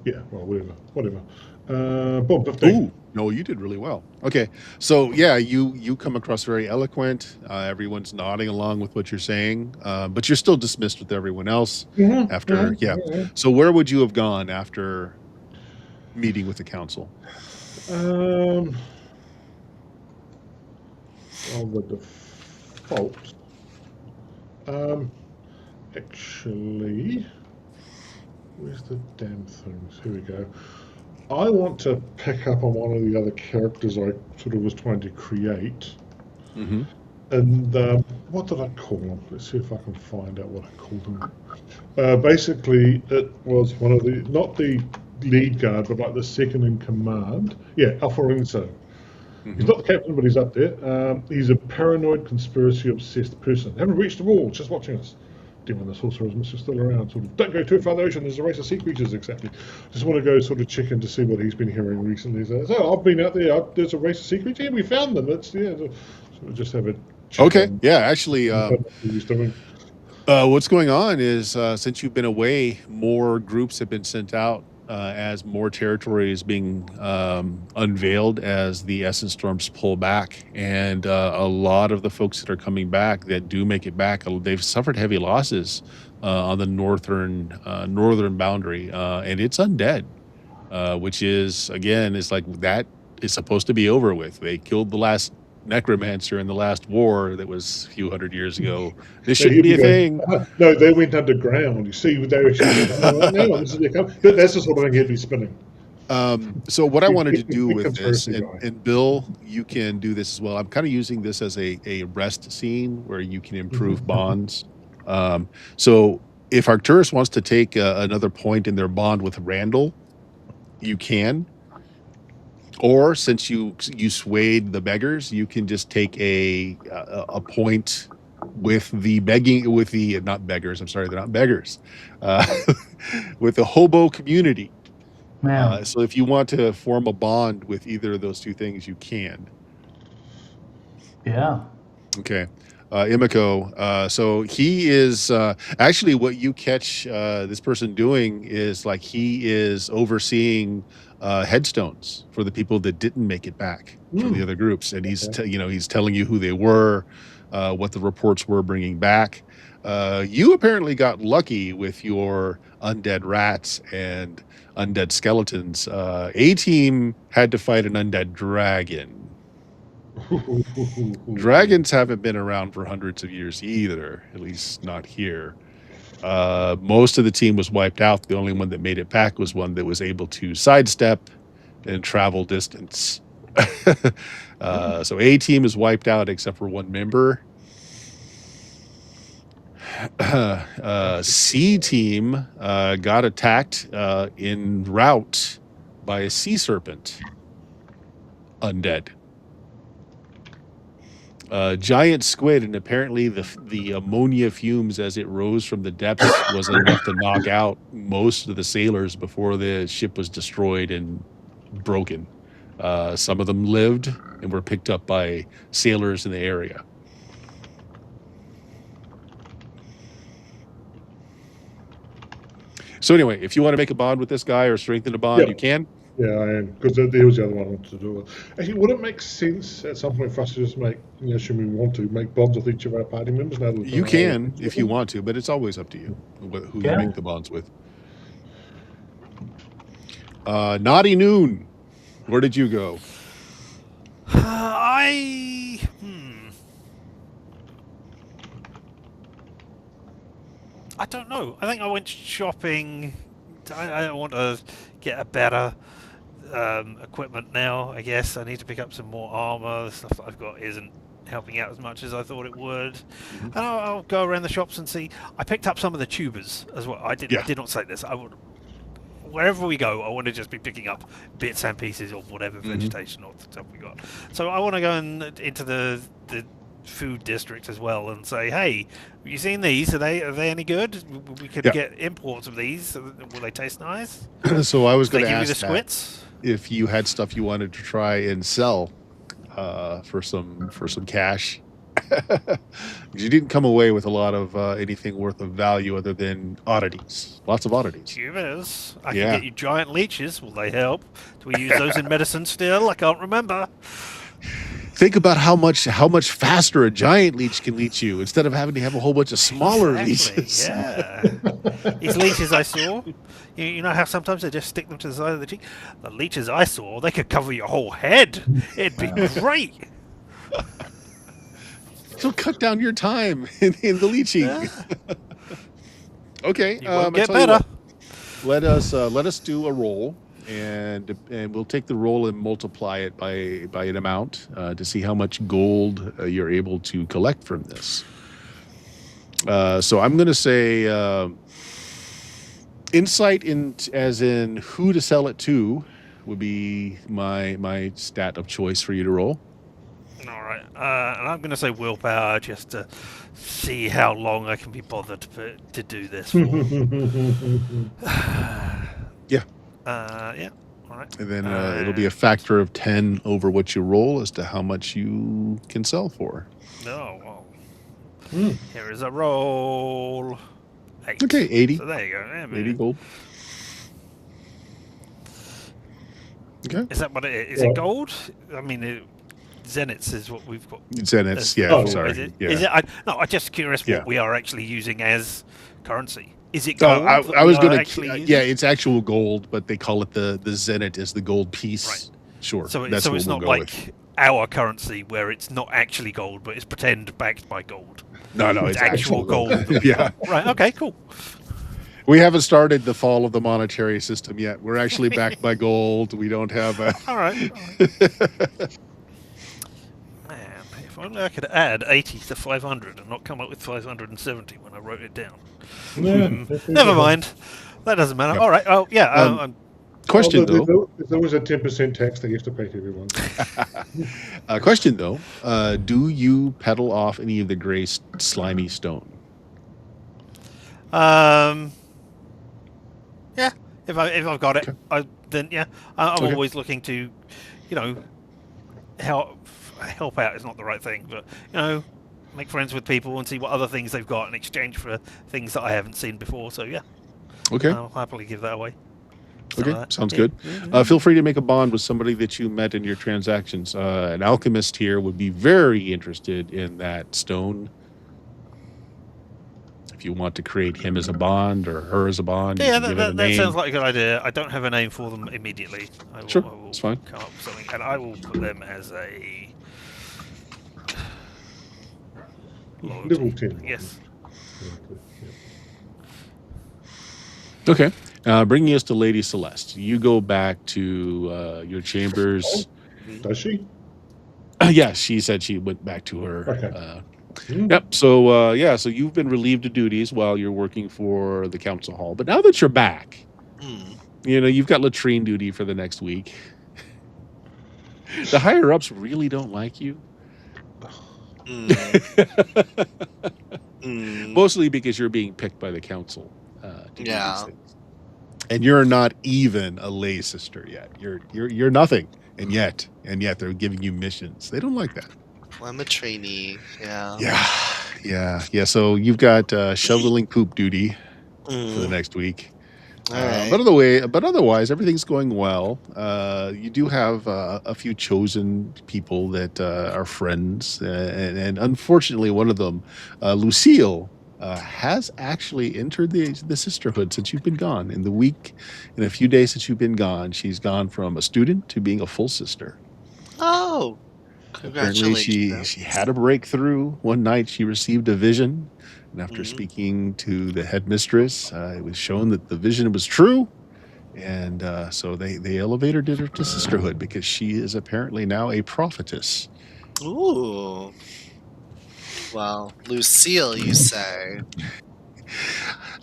Yeah, well, whatever. Boom, 15. Ooh, no, you did really well. Okay, so yeah, you come across very eloquent. Everyone's nodding along with what you're saying, but you're still dismissed with everyone else. After, yeah. So where would you have gone after meeting with the council? On the default, actually, where's the damn things? Here we go. I want to pick up on one of the other characters I sort of was trying to create. Mm-hmm. And what did I call him? Let's see if I can find out what I called him. Basically, it was one of the, not the lead guard, but like the second in command. Yeah, Alforenzo. He's not the captain, but he's up there. He's a paranoid, conspiracy-obsessed person. Haven't reached the wall, just watching us. Demon the sorcerers must be still around. Sort of, don't go too far the ocean. There's a race of sea creatures. Exactly. Just want to go sort of check in to see what he's been hearing recently. So I've been out there. There's a race of sea creatures. Yeah, we found them. It's so just have a check Okay. on Yeah. Actually, what he's doing. what's going on is since you've been away, more groups have been sent out as more territory is being unveiled as the Essence Storms pull back. And a lot of the folks that are coming back that do make it back, they've suffered heavy losses on the northern boundary. And it's undead, which is, again, is like that is supposed to be over with. They killed the last necromancer in the last war that was a few hundred years ago. This So shouldn't be here a we go. thing. No, they went underground. You see, they actually went, oh, no, this is their that's the sort of thing he'd be spinning. So what I wanted to do Big with this, conspiracy guy. and Bill, you can do this as well. I'm kind of using this as a rest scene where you can improve bonds. So if Arcturus wants to take another point in their bond with Randall, you can. Or since you swayed the beggars, you can just take a point with the not beggars. I'm sorry, they're not beggars. With the hobo community. Man, So if you want to form a bond with either of those two things, you can. yeah. Okay. Imiko, so he is actually what you catch this person doing is like he is overseeing headstones for the people that didn't make it back from the other groups, and he's he's telling you who they were, what the reports were bringing back. You apparently got lucky with your undead rats and undead skeletons. A team had to fight an undead dragon. Dragons haven't been around for hundreds of years either, at least not here. Most of the team was wiped out. The only one that made it back was one that was able to sidestep and travel distance. So A team is wiped out except for one member. C team got attacked en route by a sea serpent. Undead. Giant squid, and apparently the ammonia fumes as it rose from the depths was enough to knock out most of the sailors before the ship was destroyed and broken. Some of them lived and were picked up by sailors in the area. So anyway, if you want to make a bond with this guy or strengthen a bond, you can. Yeah, I am, because there was the other one I wanted to do. Actually, would it make sense at some point for us to just make, should we want to make bonds with each of our party members? Now that we've You done can if you want to, but it's always up to you who you make the bonds with. Naughty Noon, where did you go? I don't know. I think I went shopping. I want to get a better equipment now, I guess. I need to pick up some more armor. The stuff that I've got isn't helping out as much as I thought it would. And I'll go around the shops and see. I picked up some of the tubers as well. I did not say this. I would, wherever we go, I want to just be picking up bits and pieces of whatever vegetation or stuff we got. So I want to go into the food district as well and say, hey, have you seen these? Are they any good? We could get imports of these. Will they taste nice? So I was going to give ask you the squits? If you had stuff you wanted to try and sell for some cash. You didn't come away with a lot of anything worth of value other than oddities. Lots of oddities. Tubers. I can get you giant leeches. Will they help? Do we use those in medicine still? I can't remember. Think about how much faster a giant leech can leech you instead of having to have a whole bunch of smaller leeches. Yeah. These leeches I saw, you know how sometimes they just stick them to the side of the cheek? The leeches I saw, they could cover your whole head. It'd be great. It'll cut down your time in the leeching. Yeah. Okay. You won't get better. Let us do a roll. And we'll take the roll and multiply it by an amount to see how much gold you're able to collect from this. So I'm going to say insight as in who to sell it to, would be my stat of choice for you to roll. All right, and I'm going to say willpower just to see how long I can be bothered to do this for. Yeah. Yeah. All right. And then it'll be a factor of 10 over what you roll as to how much you can sell for. No. Well, Hmm. here is a roll. 8. Okay, 80. So there you go. Yeah, 80 gold. Okay. Is that what it is? Is Well- it gold? I mean, Zeniths is what we've got. Zeniths, yeah, Oh, sorry. Is it? Yeah. Is it? I'm just curious Yeah. what we are actually using as currency. Is it Oh, gold? that I we was are going actually to, using? yeah, it's actual gold, but they call it the Zenith is the gold piece. Right. Sure, So, that's so what it's we'll not go like with. our currency where it's not actually gold, but it's pretend backed by gold. No, It's actual gold. Yeah. Right. Okay. Cool. We haven't started the fall of the monetary system yet. We're actually backed by gold. We don't have a. All right. Man, if only I could add 80 to 500 and not come up with 570 when I wrote it down. Never mind. That doesn't matter. Yep. All right. Oh, yeah. Question though. There's always a 10% tax that you have to pay to everyone. Question though. Do you peddle off any of the gray slimy stone? Yeah. If I've got it, Okay. then yeah. I'm Okay. always looking to, help out is not the right thing, but make friends with people and see what other things they've got in exchange for things that I haven't seen before. So yeah, Okay. I'll happily give that away. Okay, So, sounds yeah. good. Yeah. Feel free to make a bond with somebody that you met in your transactions. An alchemist here would be very interested in that stone. If you want to create him as a bond or her as a bond, you Yeah, can give it a that name. sounds like a good idea. I don't have a name for them immediately. I will, Sure, I will it's fine. come up with something, and I will put them as a loyalty. Level 10. Yes. Okay. Bringing us to Lady Celeste. You go back to your chambers. Does she? Yeah, she said she went back to her. Okay. Yep. So so you've been relieved of duties while you're working for the council hall. But now that you're back, you've got latrine duty for the next week. The higher ups really don't like you. Mostly because you're being picked by the council to do these things. And you're not even a lay sister yet. You're nothing. And yet they're giving you missions. They don't like that. Well, I'm a trainee. Yeah. Yeah. So you've got shoveling poop duty for the next week. All right. But otherwise, everything's going well. You do have a few chosen people that are friends, and unfortunately, one of them, Lucille, has actually entered the sisterhood since you've been gone. In a few days since you've been gone, she's gone from a student to being a full sister. Oh, Apparently, congratulations. she had a breakthrough. One night, she received a vision. And after speaking to the headmistress, it was shown that the vision was true. And so they elevated her to sisterhood because she is apparently now a prophetess. Ooh. Well, Lucille, you say?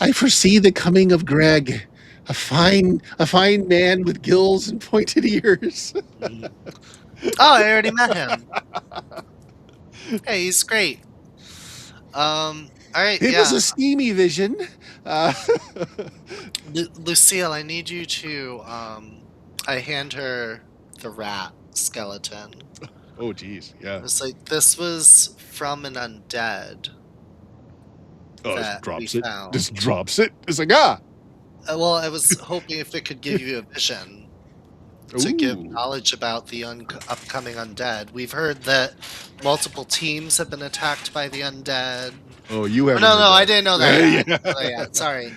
I foresee the coming of Greg, a fine man with gills and pointed ears. Oh, I already met him. Hey, he's great. All right, It was a steamy vision. Lucille, I need you to. I hand her the rat skeleton. Oh, geez, yeah. It's like this was from an undead. Oh, that just drops we it. found. Just drops it. It's like, ah. Well, I was hoping if it could give you a vision to give Ooh. knowledge about the upcoming undead. We've heard that multiple teams have been attacked by the undead. Oh, you haven't. No, heard that. I didn't know that. Yeah. Oh, yeah, sorry.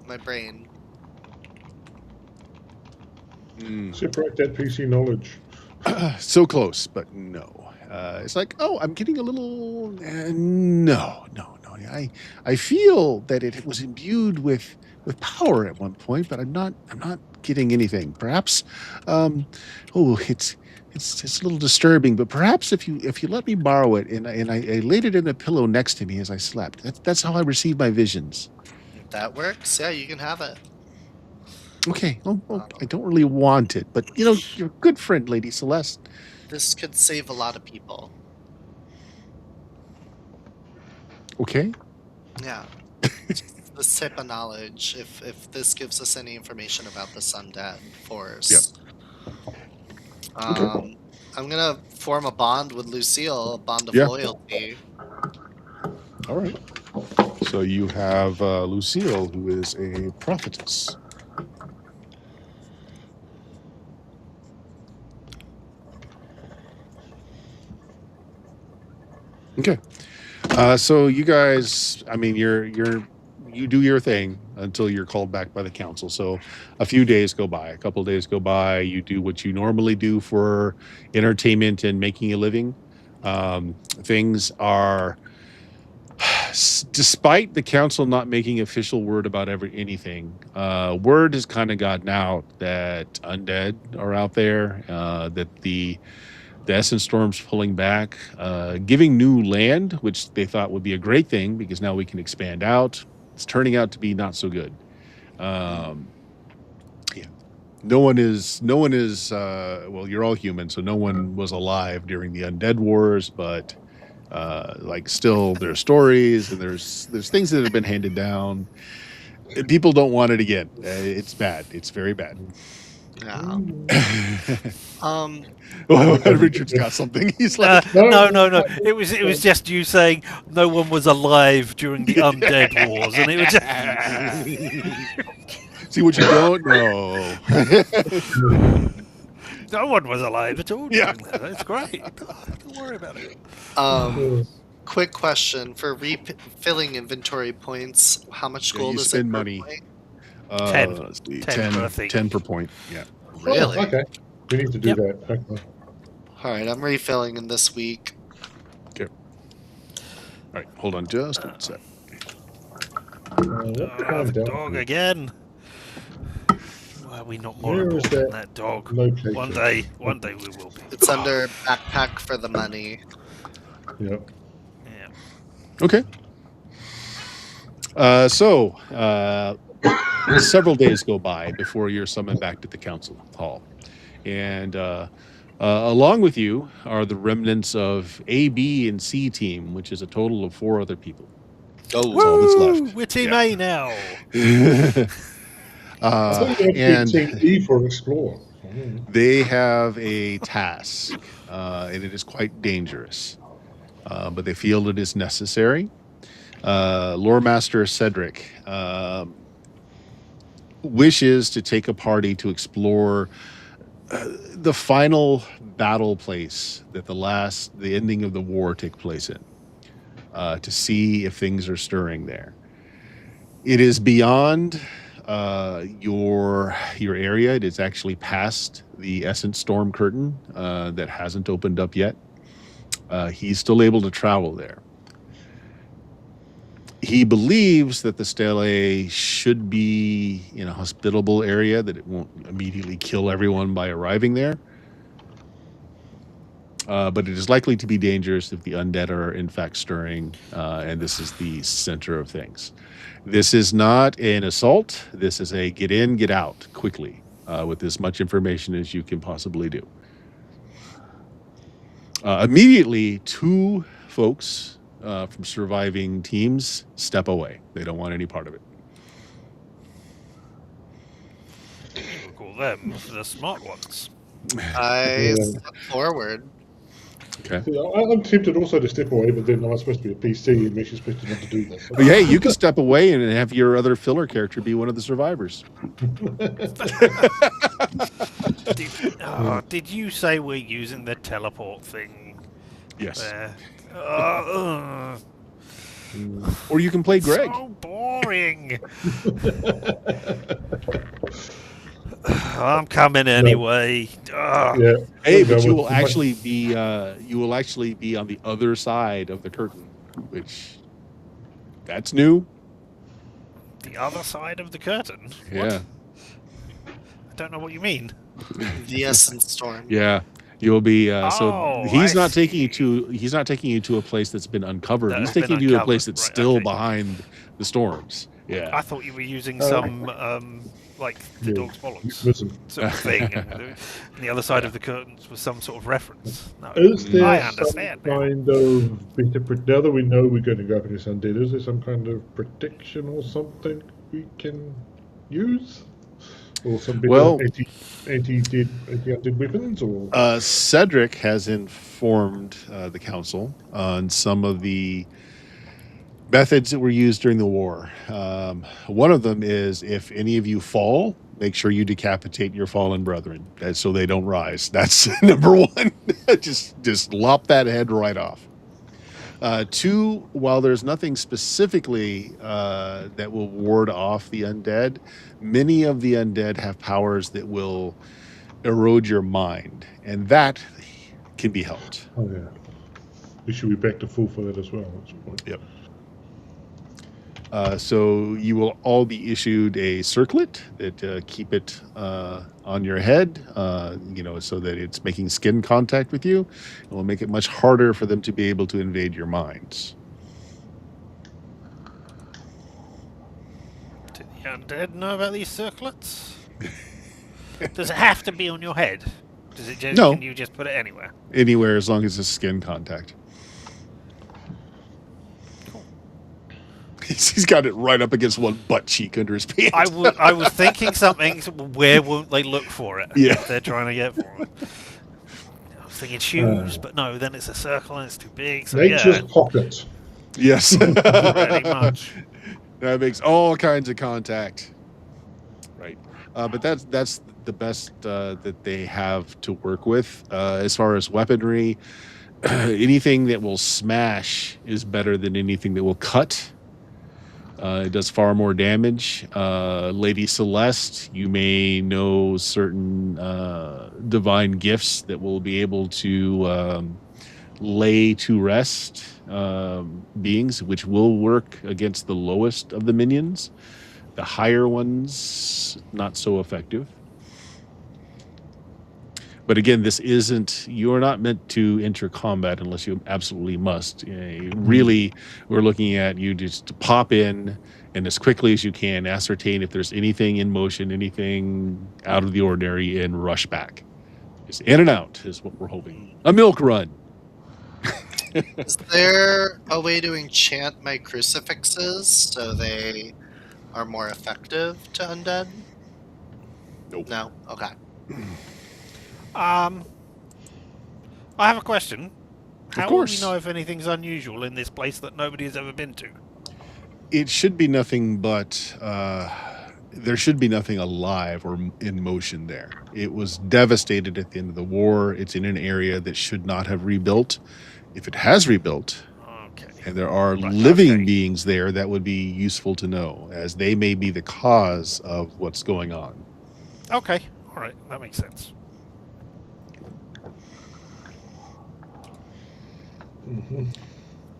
My brain. Separate that PC knowledge. So close, but no. It's like, oh, I'm getting a little. No. I feel that it was imbued with power at one point, but I'm not getting anything. Perhaps, it's a little disturbing. But perhaps if you let me borrow it and I laid it in a pillow next to me as I slept. That's how I receive my visions. If that works, yeah, you can have it. Okay. Oh, I don't really want it, but you're a good friend, Lady Celeste. This could save a lot of people. Okay. Yeah. Just this type of knowledge, if this gives us any information about the Sundead Force. Okay. I'm gonna form a bond with Lucille, a bond of Yeah. loyalty. All right. So you have Lucille, who is a prophetess. Okay. So you guys, I mean, you do your thing until you're called back by the council. So a few days go by, a couple of days go by. You do what you normally do for entertainment and making a living. Things are, despite the council not making official word about anything, word has kind of gotten out that undead are out there, that the Essence Storm's pulling back, giving new land, which they thought would be a great thing because now we can expand out. It's turning out to be not so good. Yeah. No one is, well, you're all human, so no one was alive during the Undead Wars, but still there's stories and there's things that have been handed down. People don't want it again. It's bad. It's very bad. Yeah. Well, Richard's got something. He's like, no. It was just you saying no one was alive during the Undead Wars, and it was just see what you don't know. no one was alive at all. Yeah. During that. That's great. Don't worry about it. Quick question for refilling inventory points. How much gold you is spend it per money. point? 10. Let's see, 10 10 per point. Yeah. Really? Oh, okay. We need to do Yep. that. Okay. All right, I'm refilling in this week. All right. Hold on just one sec. What The time down dog here? again. Why are we not more Where is important than that dog? location? One day we will be. It's under backpack for the money. Yep. Yeah. Okay. So several days go by before you're summoned back to the council hall, and along with you are the remnants of A, B, and C team, which is a total of 4 other people. Oh, That's all that's Woo! left. We're Team Yeah. A now. I thought you had And to be Team E for Explorer. they have a task, and it is quite dangerous, but they feel it is necessary. Lore Master Cedric wishes to take a party to explore the final battle place that the ending of the war took place in, to see if things are stirring there. It is beyond your area. It is actually past the Essence Storm curtain that hasn't opened up yet. He's still able to travel there. He believes that the stele should be in a hospitable area, that it won't immediately kill everyone by arriving there. But it is likely to be dangerous if the undead are in fact stirring, and this is the center of things. This is not an assault. This is a get in, get out quickly, with as much information as you can possibly do. Immediately, 2 folks from surviving teams step away. They don't want any part of it. We'll call them the smart ones. I step forward. Okay. See, I'm tempted also to step away, but then I'm supposed to be a PC and Mesh is supposed to not to do that. But hey, you can step away and have your other filler character be one of the survivors. Did you say we're using the teleport thing Yes. there? Or you can play Greg. So boring. I'm coming anyway. Yeah. Hey, We'll but go you with will the- actually be on the other side of the curtain, which that's new. The other side of the curtain. What? Yeah. I don't know what you mean. The Essence Storm. Yeah. You'll be so Oh, he's I not taking you see. to a place that's been uncovered. That he's has been taking you to a place uncovered, that's right, still okay. behind the storms. Yeah. I thought you were using some like the Yeah, dog's bollocks listen. sort of thing, and the other side of the curtains was some sort of reference. No, Is there I some understand now. kind of bit of now that we know we're going to go up against undead? Is there some kind of protection or something we can use, or some bit Well- of anti-undead weapons, or Cedric has informed the council on some of the methods that were used during the war. One of them is if any of you fall, make sure you decapitate your fallen brethren so they don't rise. That's number one. just lop that head right off. Two, while there's nothing specifically that will ward off the undead, many of the undead have powers that will erode your mind, and that can be helped. oh yeah, we should be back to full for that as well at this point. Yep. So you will all be issued a circlet that keep it on your head, so that it's making skin contact with you. It will make it much harder for them to be able to invade your minds. Do the undead know about these circlets? Does it have to be on your head? Does it just, No. Can you just put it anywhere? Anywhere as long as it's skin contact. He's got it right up against one butt cheek under his pants. I was thinking something. Where won't they look for it? Yeah. If they're trying to get for it. I was thinking shoes, but no. Then it's a circle and it's too big. So Nature's pocket. Yes. pretty much. That makes all kinds of contact. Right. But that's the best that they have to work with. As far as weaponry, anything that will smash is better than anything that will cut. It does far more damage. Lady Celeste, you may know certain divine gifts that will be able to lay to rest beings, which will work against the lowest of the minions. The higher ones, not so effective. But again, you are not meant to enter combat unless you absolutely must. Really, we're looking at you just to pop in and as quickly as you can ascertain if there's anything in motion, anything out of the ordinary, and rush back. Just in and out is what we're hoping. A milk run. Is there a way to enchant my crucifixes so they are more effective to undead? Nope. No? Okay. I have a question. How will we course. know if anything's unusual in this place that nobody has ever been to? It should be nothing but there should be nothing alive or in motion there. It was devastated at the end of the war. It's in an area that should not have rebuilt. If it has rebuilt, Okay. and there are Right, living okay. beings there, that would be useful to know, as they may be the cause of what's going on. Okay. All right. That makes sense.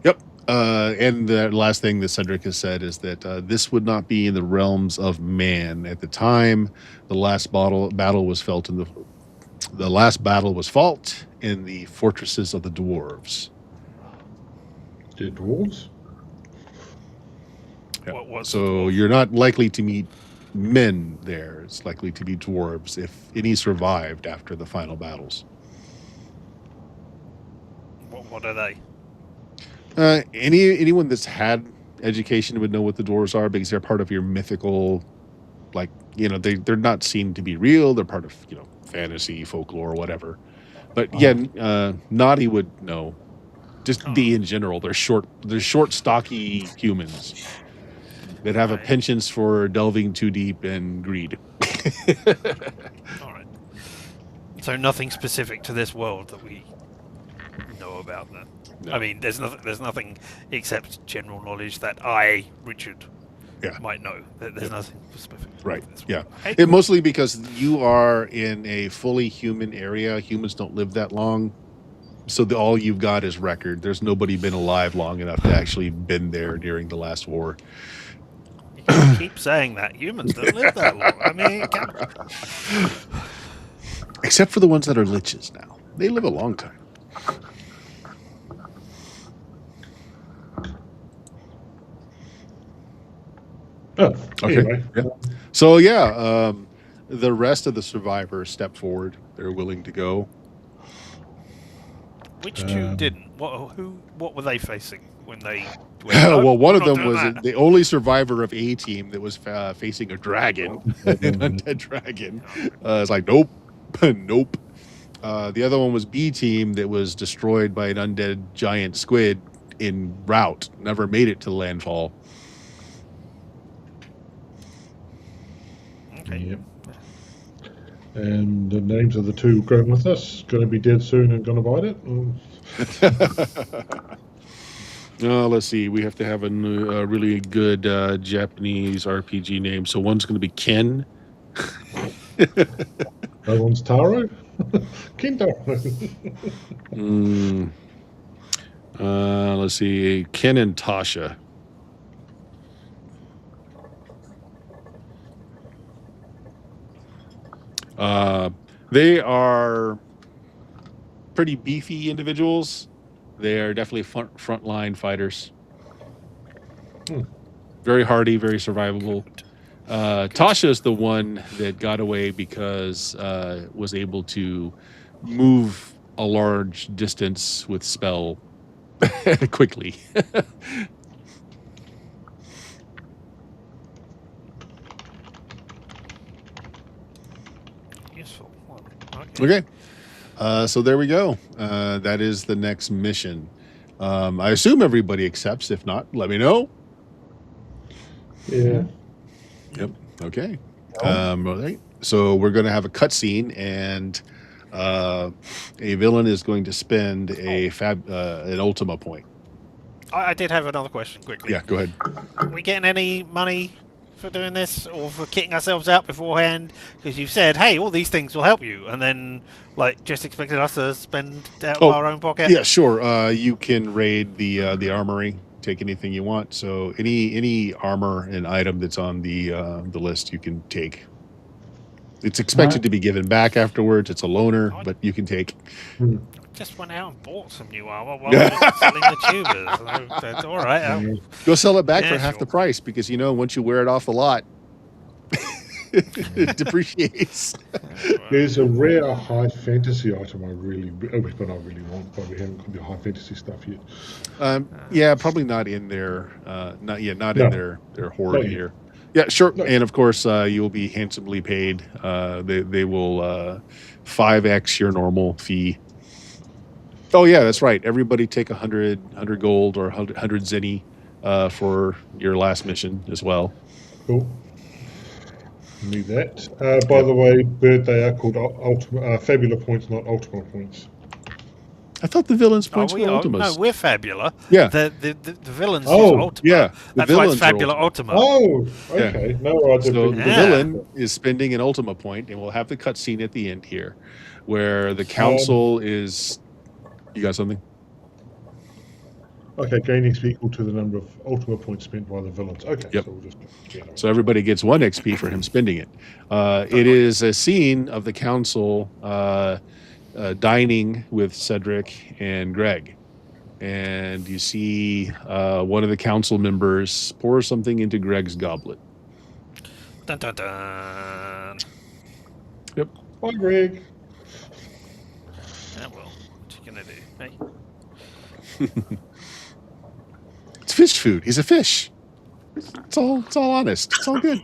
Yep. And the last thing that Cedric has said is that this would not be in the realms of man at the time. The last battle was fought in the fortresses of the dwarves. The dwarves? Yeah. What was So you're not likely to meet men there. It's likely to be dwarves, if any survived after the final battles. What are they? Anyone that's had education would know what the dwarves are, because they're part of your mythical, they're not seen to be real. They're part of fantasy, folklore, whatever. But Naughty would know. Just D in general. They're short, stocky humans that have a penchant for delving too deep and greed. All right. So nothing specific to this world that we know about then. No. I mean, there's nothing except general knowledge that I, Richard, might know. There's nothing specific. Right. to this Yeah. world. Hey, It mostly because you are in a fully human area. Humans don't live that long. So all you've got is record. There's nobody been alive long enough to actually been there during the last war. You can keep saying that. Humans don't live that long. I mean, Except for the ones that are liches now. They live a long time. Oh, Okay. anyway, Yeah. So yeah, the rest of the survivors step forward. They're willing to go. Which two didn't? What were they facing when they went, no, Well, one we're of not them doing was that. the only survivor of A team that was facing a dragon, an Mhm. undead dragon. It's like nope, nope. The other one was B team that was destroyed by an undead giant squid en route. Never made it to landfall. Okay. Yep. And the names of the two going with us, going to be dead soon and going to bite it. Let's see. We have to have a really good Japanese RPG name. So one's going to be Ken. No one's Taro. Kintaro. Let's see. Ken and Tasha. They are pretty beefy individuals. They are definitely frontline fighters. Very hardy, very survivable. Tasha is the one that got away because was able to move a large distance with spell quickly. Useful. Well, Okay. So there we go. That is the next mission. I assume everybody accepts. If not, let me know. Yeah. Yep. Okay. All right. So we're going to have a cutscene, and a villain is going to spend an Ultima point. I did have another question quickly. Yeah, go ahead. Are we getting any money for doing this or for kitting ourselves out beforehand? Because you've said, hey, all these things will help you, and then like just expected us to spend out of our own pocket. Yeah, sure. You can raid the armory, take anything you want. So any armor and item that's on the list, you can take. It's expected to be given back afterwards. It's a loaner, but you can take. Just went out and bought some new armor while we were selling the tubers. That's all right. Go sell it back for half the price, because once you wear it off the lot, it depreciates. There's a rare high fantasy item a weapon I really want, but we haven't got the high fantasy stuff yet. Yeah, probably not in their not in their horde here. Yeah, sure. No. And of course, you'll be handsomely paid. They will 5x your normal fee. Oh yeah, that's right. Everybody take 100 gold or 100 zenny for your last mission as well. Cool. Need that. By the way, Bird, they are called Fabula points, not Ultima points. I thought the villains' points were Ultimas. No, we're Fabula. Yeah. The villains use Ultima. Yeah. That's why it's Fabula Ultima. Oh, okay. Yeah. No, I didn't. So the villain is spending an Ultima point, and we'll have the cutscene at the end here, where the council is. You got something? Okay, gain XP equal to the number of Ultima points spent by the villains. Okay. Yep. So we'll just So everybody gets 1 XP for him spending it. It is a scene of the council dining with Cedric and Greg. And you see one of the council members pour something into Greg's goblet. Dun, dun, dun. Yep. Bye, Greg. Yeah, well, what you gonna do? Hey? It's fish food. He's a fish. It's all honest. It's all good.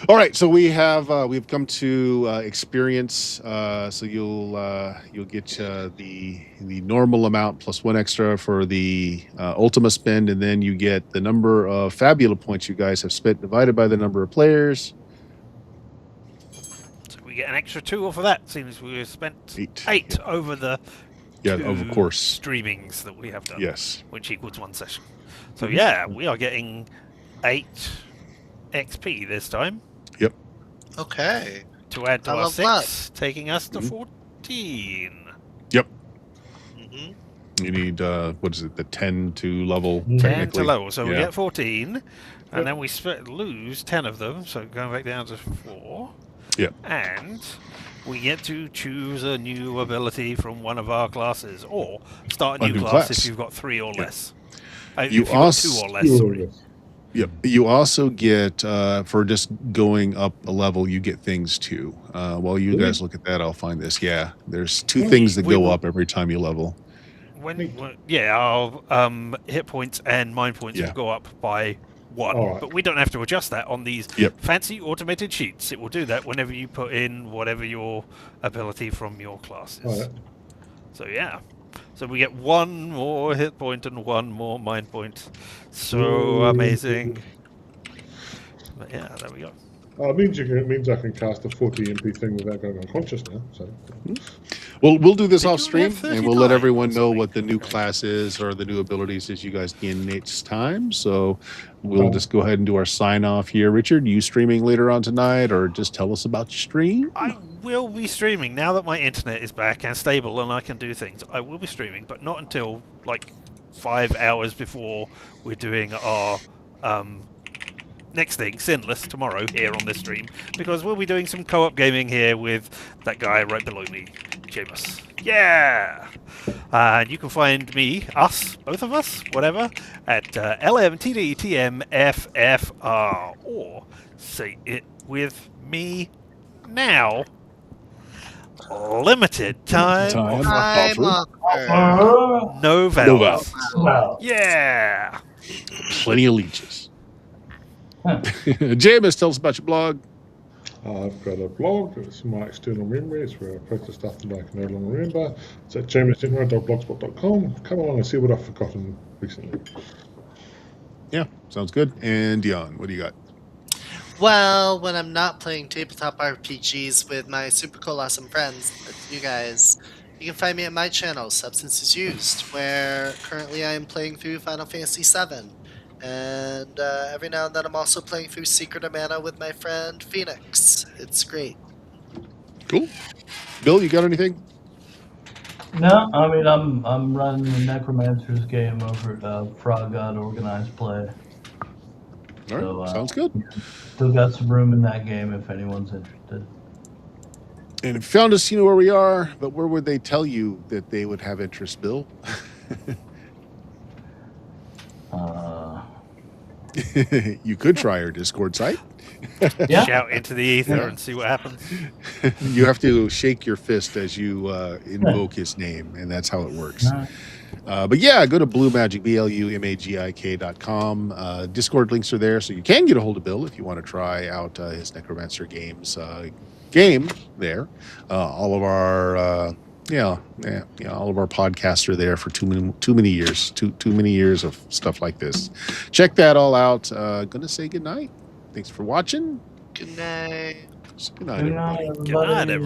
All right, so we've come to experience. So you'll get the normal amount plus 1 extra for the Ultima spend, and then you get the number of Fabula points you guys have spent divided by the number of players. So we get an extra 2 off of that. Seems we spent 8 over the of course streamings that we have done. Yes, which equals 1 session. So yeah, we are getting 8 XP this time. Yep. Okay. To add to our 6, taking us to 14. Yep. You need what is it? The 10 to level. 10 to level. So we get 14, and then we lose 10 of them. So going back down to 4. Yep. And we get to choose a new ability from one of our classes, or start a new class if you've got 3 or less. You if you've got 2 or less. Sorry. Yep. You also get for just going up a level, you get things too. While you Really? guys look at that, I'll find this. Yeah, there's 2 Well, things that we go will- up every time you level. Neat. Our hit points and mind points Yeah. will go up by 1, All right. but we don't have to adjust that on these Yep. fancy automated sheets. It will do that whenever you put in whatever your ability from your class All is. right. So yeah. So we get 1 more hit point and 1 more mind point. So amazing. But yeah, there we go. It means I can cast a 40 MP thing without going unconscious now. So Well, we'll do this Did off you stream, have 30 and we'll let times everyone or know something? what the new Okay. class is or the new abilities as you guys gain next time. So we'll just go ahead and do our sign off here. Richard, you streaming later on tonight, or just tell us about your stream? I will be streaming now that my internet is back and stable and I can do things. I will be streaming, but not until like 5 hours before we're doing our next thing, Sinless, tomorrow here on this stream, because we'll be doing some co-op gaming here with that guy right below me, Jameis. Yeah! And you can find me, us, both of us, whatever, at LMTDTMFFR, or say it with me now. Limited time, Time. I'm Offer. offered. no vowels. vowels. Well, Yeah! Plenty of leeches. Jameis, tell us about your blog. I've got a blog. It's my external memories where I post the stuff that I can no longer remember. It's at jameisgenero.blogspot.com. Come along and see what I've forgotten recently. Yeah, sounds good. And Dion, what do you got? Well, when I'm not playing tabletop RPGs with my super cool awesome friends, that's you guys, you can find me at my channel, Substances Used, where currently I am playing through Final Fantasy VII. And every now and then I'm also playing through Secret of Mana with my friend Phoenix. It's great. Cool. Bill, you got anything? no, I mean I'm running the Necromancer's game over at Frog God Organized Play. All right, So, sounds good. Still got some room in that game if anyone's interested. And if you found us, you know where we are, but where would they tell you that they would have interest, Bill? You could try our Discord site. Yeah. Shout into the ether and see what happens. You have to shake your fist as you invoke his name, and that's how it works. But yeah, go to BlueMagik.com. Discord links are there, so you can get a hold of Bill if you want to try out his Necromancer Games game there. All of our all of our podcasts are there for too many years of stuff like this. Check that all out. Gonna say good night. Thanks for watching. Good night. Good night, everybody. Good night, everybody.